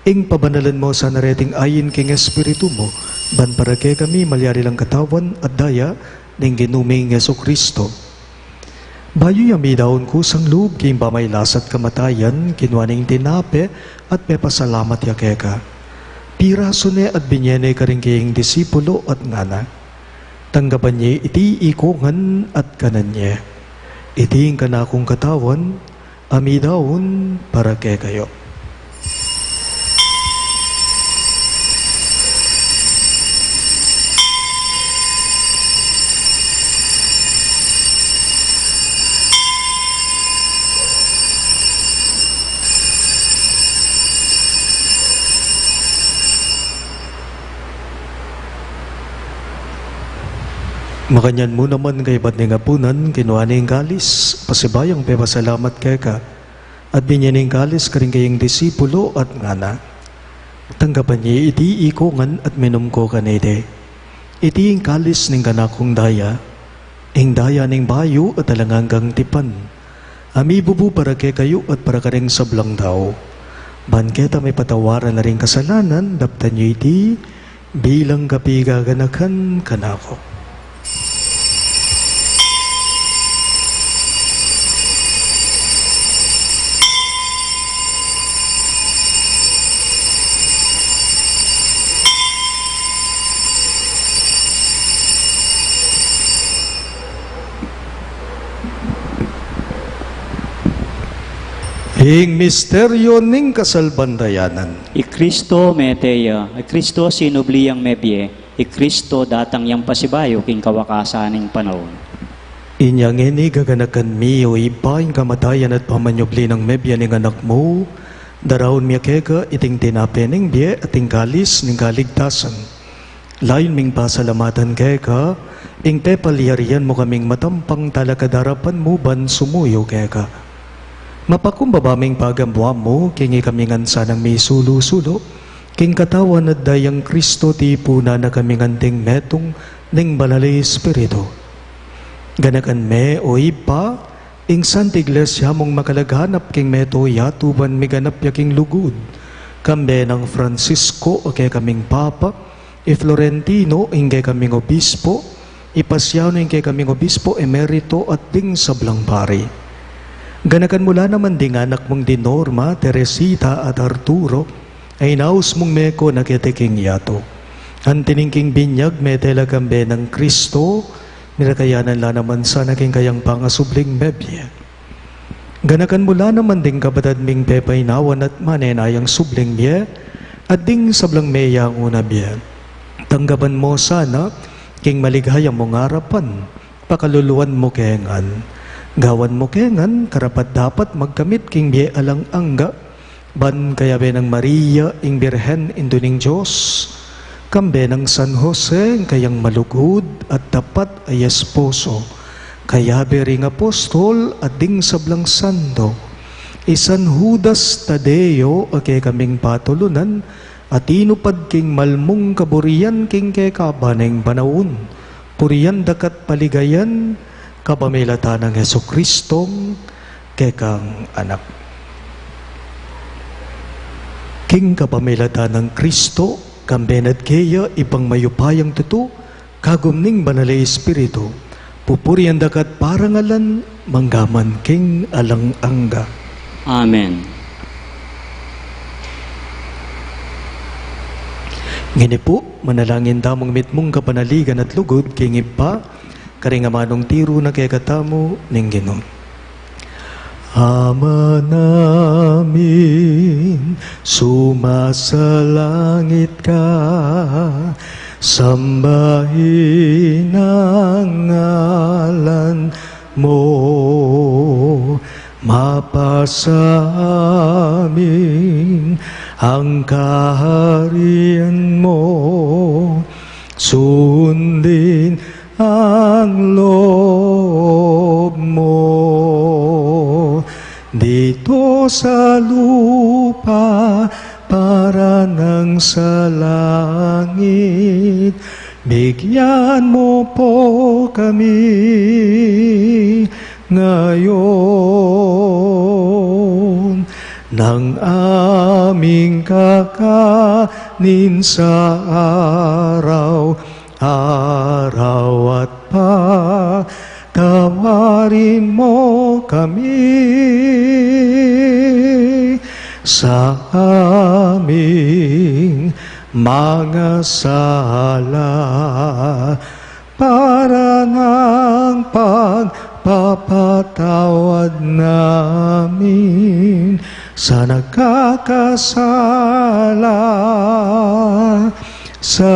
ing pabanalan mo sa nareting ayin king espiritu mo, ban para kay kami malyari lang katawan at daya ning ginuming Yesu Kristo. Bayo yami daon ko sang loob king pamaylasat kamatayan, kinwaning tinape at pepasalamat ya keka. Piraso ne at binyene ka rin kayong disipulo at ngana. Tanggapan niya iti ikungan at kanan niya. Iti ang kanakong katawan, ami daon para kay kayo. Makanyan mo naman kay ba't nga punan, kinuha ning kalis, pasibayang pepasalamat kay ka, at binyaning kalis ka rin kayong disipulo at ngana. Tanggapan niya iti ikungan at minum ko kanete. Iti ang kalis ning kanakong daya, ing daya ning bayo at alanganggang tipan. Ami bubu para kay kayo at para ka rin sablang tao. Banketa may patawaran na rin kasalanan, daptan niyo iti, bilang kapigaganakan kanako. Ing misteryo ning kasalbandayanan. Ikristo meteya, Ikristo sinubliyang mebye, Ikristo datang yang pasibayo king kawakasaning panahon. Inyang ini gaganakan mi o iba yung kamatayan at pamanyobli ng mebya ning anak mo, darawon miya keka iting tinape ning biye at ing kalis ning kaligtasan. Layon ming pasalamatan keka, ing pepaliyarian mo kaming matampang talakadarapan mo ban sumuyo keka. Mapakumbabaming pagamwa mo, kingi kamingan sanang may sulo-sulo, king katawan at dayang Kristo ti puna na kamingan ting metong ning balali espiritu. Ganakan me o ipa, ing Santa Iglesia mong makalaghanap king meto yatuban miganap yaking lugud, kambe ng Francisco o kay kaming Papa, Florentino ing kay kaming Obispo, Ipasiano ing kay kaming Obispo Emerito at ding sablang pari. Ganakan mula naman ding anak mong Dinorma, Teresita at Arturo, ay naus mong meko na kitiking yato. Ang tiningking binyag may telegambe ng Kristo, nilakayanan la naman sa naging kayang pangasubling mebye. Ganakan mula naman ding kabatad ming pepay nawan at manenayang subling biye, at ding sablang meya ang una biye. Tanggapan mo sana, king maligaya mong harapan, pakaluluan mo kengan. Gawan mo kengan, karapat dapat magkamit king biye alang angga, ban kaya be ng Maria, ing Birhen, induning Diyos, kambe ng San Jose, kayang malugod at tapat ay esposo, kaya be ring apostol at ding sablang sando, isan Judas Tadeo, ake kaming patulunan, at inupad king malmong kaburian king kekabaneng banaun, purian dakat paligayan, kapamilata ng Yesu Kristong kekang anak. King kapamilata ng Kristo, kambenad kaya ipang mayupayang tuto, kagumning banalay Espiritu, pupurian dakat parangalan, manggaman king alang angga. Amen. Ngini po, manalangin damong mitmong kapanaligan at lugod, kingip pa, karingamanong tiro na kaya katamo, ning Ginoo. Ama namin, sumasalangit ka, sambahin ang ngalan mo, mapasa amin ang kaharian mo, sundin ang loob mo dito sa lupa para nang sa langit. Bigyan mo po kami ngayon ng aming kakanin sa araw at patawarin mo kami sa aming mga sala para ng pagpapatawad namin sa nagkakasala sa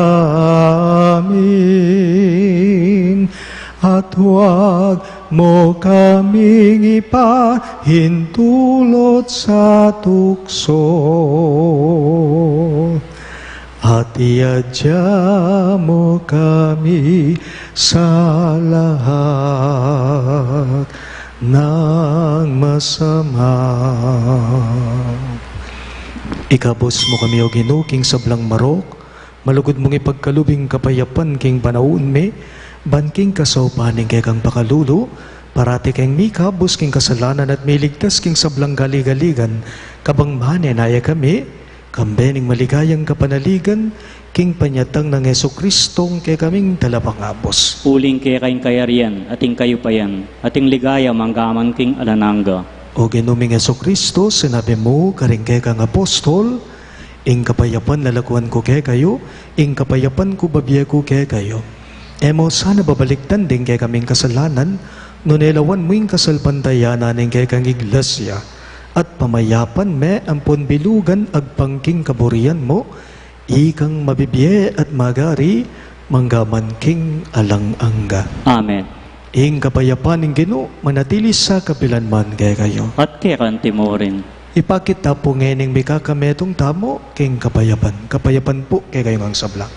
amin, at huwag mo kaming ipahintulot sa tukso, at iadya mo kami sa lahat ng masama. Ikabos mo kami o Ginoo king sablang marok, malugod mong ipagkalubing kapayapan king panahon me, banking kasaupaning kay kang pakalulo, parati kang mikabos king kasalanan at miligtas king sablang galigaligan, kabang manenaya kami, kambening maligayang kapanaligan, king panyatang ng Jesucristong kay kaming talapangabos. Uling kay kaing kayarian, ating kayupayan, ating ligaya manggaman king alananga. O Ginuming Jesucristo, sinabi mo, karing kay kang apostol, ing kapayapan lalakuan ko kay kayo, ing kapayapan ko babiya ko kay kayo. Emos, sana babaliktan din kay kaming kasalanan, nunelawan mo yung kasalpantayanan ng kay kang iglesia, at pamayapan me ampon bilugan agpangking kaburian mo, ikang mabibiye at magari, manggaman king alang angga. Amen. Ing kapayapan ng Ginoo, manatili sa kapilanman kay kayo. At kay kanti mo rin. Ipakita po ngening may kakametong tamo, king kapayapan. Kapayapan po kay kayo ang sablang.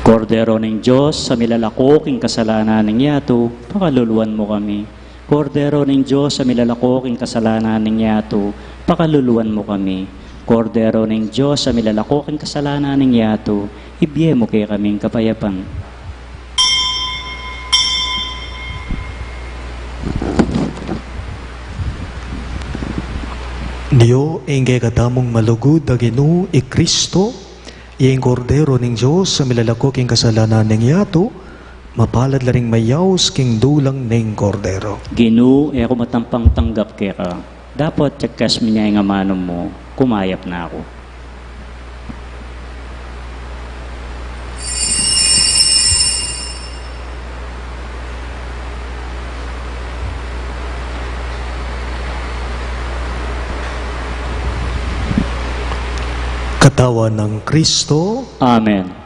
Kordero ng Diyos, sa milalako king kasalanan ng yato, pakaluluan mo kami. Kordero ng Diyos, sa milalako king kasalanan ng yato, pakaluluan mo kami. Kordero ng Diyos, sa milalako king kasalanan ng yato, ibiye mo kay kaming kapayapan. Diyo, ingay katamong malugod na Ginoo, Kristo, iyang kordero ng Diyos, sa milalako king kasalanan ng yato, mapalad laring mayaws king dulang ng kordero. Ginoo, ako matampang tanggap kay ka. Dapat tsakas minya nga manom mo, kumayap na ako. Katawan ng Kristo, Amen.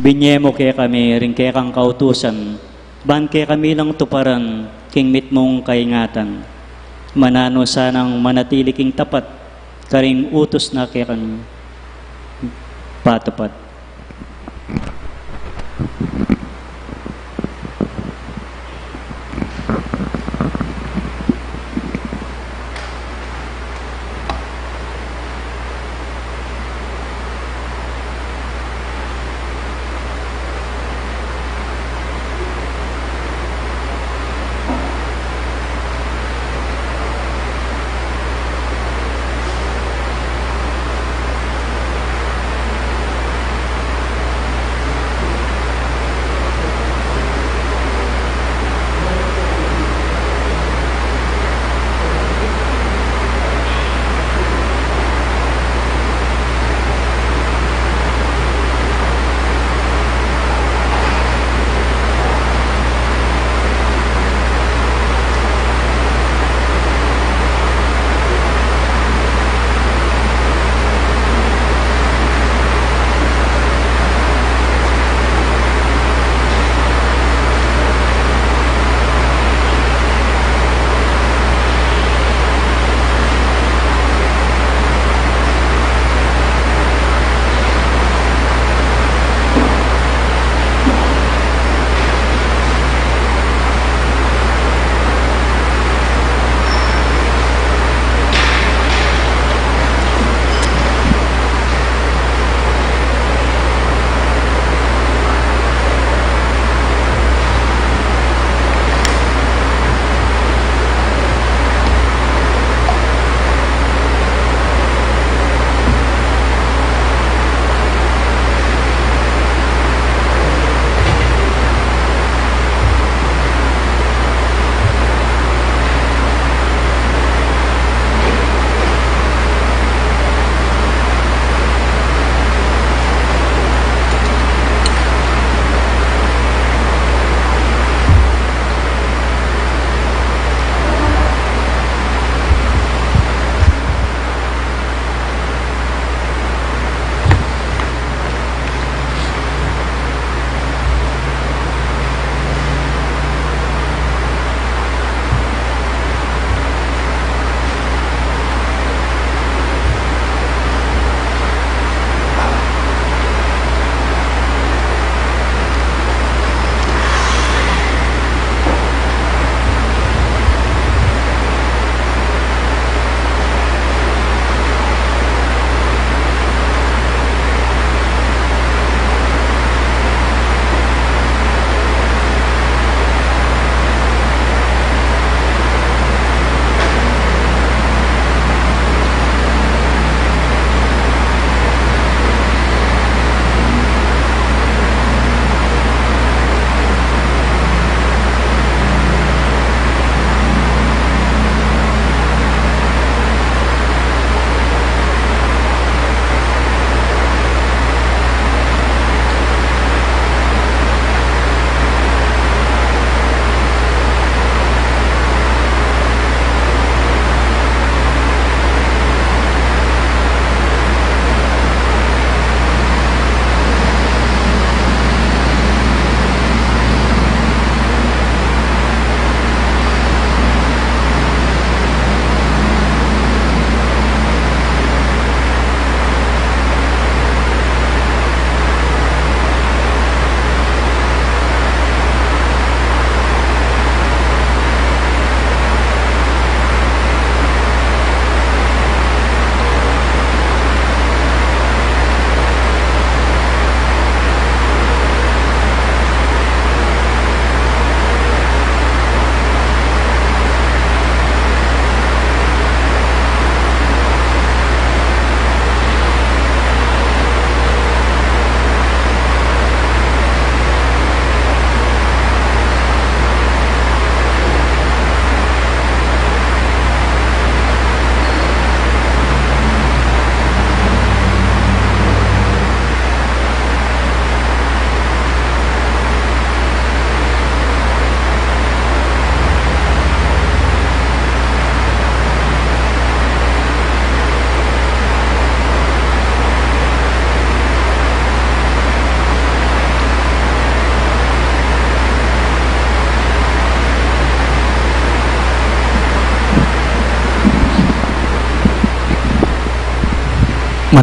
Binyemo kay kami, rin kay kang kautusan, ban kay kami lang tuparan, king mit mong kaingatan. manano sanang manatili king tapat, karing utos na kiran patapat.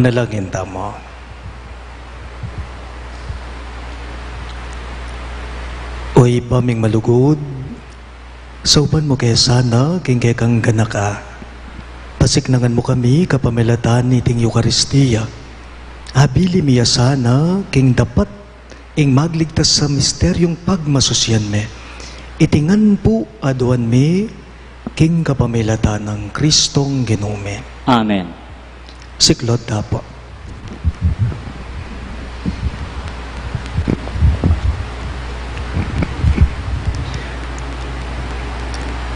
Manalangin tamo. Oy paming malugod, sauban mo kaya sana, king kaya kang ganaka. Pasiknangan mo kami kapamilatan ni ting Eucharistia. Abili miya sana, king dapat ing magligtas sa misteryong pagmasusyan me. Itingan po aduan me, king kapamilatan ng Kristong Ginume. Amen. Siklod dapo.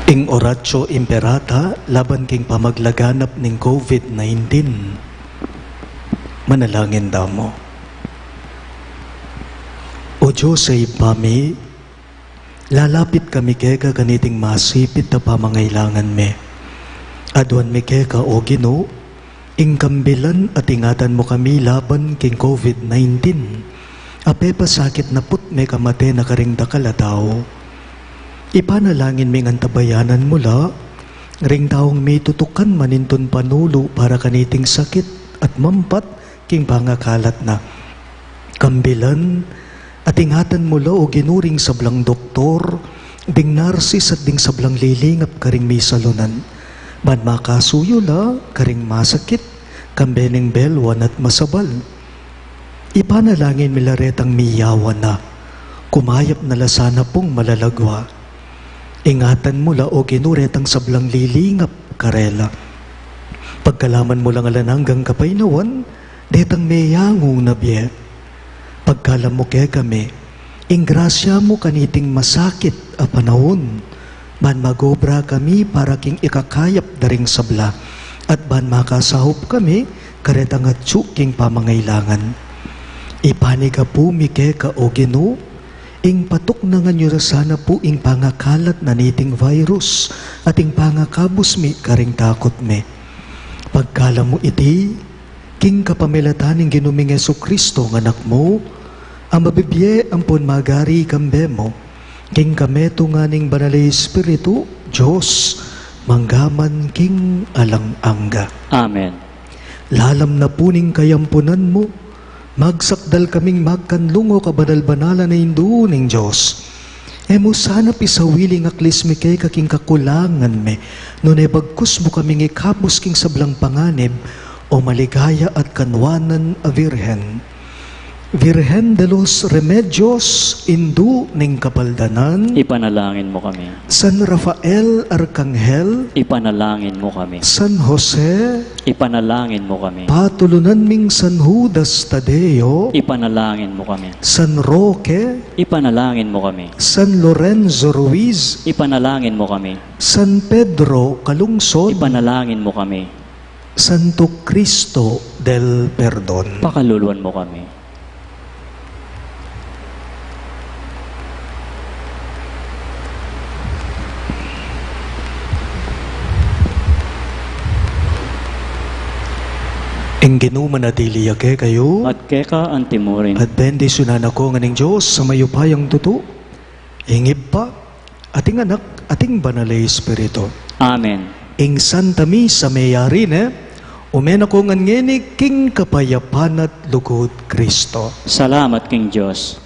Ing oratio imperata laban king pamaglaganap ning COVID-19. Manalangin daw mo. O Diyos ay pami, lalapit kami keka ganiting masipit na pamangailangan me. Aduan me keka o Ginoo, ing kambilan at ingatan mo kami laban king COVID-19. Ape pasakit na put me kamate na karingda kalatao. Ipanalangin ming antabayanan mula, ring taong may tutukan maninton panulo para kaniting sakit at mampat king pangakalat na. Kambilan at ingatan mula o ginuring sablang doktor, ding narsis at ding sablang lilingap karing may salunan. Man makasuyo la, karing masakit, kambening belwan at masabal. Ipanalangin milaretang miyawan na, kumayap na lasana pong malalagwa. Ingatan mo la o ginuretang sablang lilingap karela. Pagkalaman mo lang alananggang kapaynawan, detang meyangong nabiye. Pagkalam mo kaya kami, ingrasya mo kaniting masakit a panahon. Ban magobra kami para king ikakayap daring sabla, at ban makasahop kami karetang atsu king pamangailangan. Ipaniga po mikeka o Ginoo, ing patok na nga nyo sana po ing pangakalat na niting virus at ing pangakabos mi karing takot me. Pagkala mo iti, king kapamilataning ginuming Jesucristo ng anak mo, ang mabibye ang magari kambe mo, king kameto nga ning banalay Espiritu, Diyos, manggaman king alang-angga. Amen. Lalam na puning kayampunan mo, magsakdal kaming magkanlungo kabanal-banala na hindu ning Diyos. Emo sana pisawiling aklis mi kay kaking kakulangan me, no nebagkus mo kaming ikabos king sablang panganib, o maligaya at kanwanan a Virhen. Virhen de los Remedios, Indu ning kapaldanan, Ipanalangin mo kami. San Rafael Arkanghel, Ipanalangin mo kami. San Jose, Ipanalangin mo kami. patulunan ming San Judas Tadeo, Ipanalangin mo kami. San Roque, Ipanalangin mo kami. San Lorenzo Ruiz, Ipanalangin mo kami. San Pedro Calungsod, Ipanalangin mo kami. Santo Cristo del Perdon. Pakaluluan mo kami. Ing ginumanadiliya ke kayo, At keka antimurin. at bendisyonan ako nganing Diyos sa mayupayang tuto, ingib pa, ating anak, ating banalay Espiritu. Amen. Ing Santa Misa mayari umen ako ngan ngeni king kapayapan at lugod Kristo. Salamat King Diyos.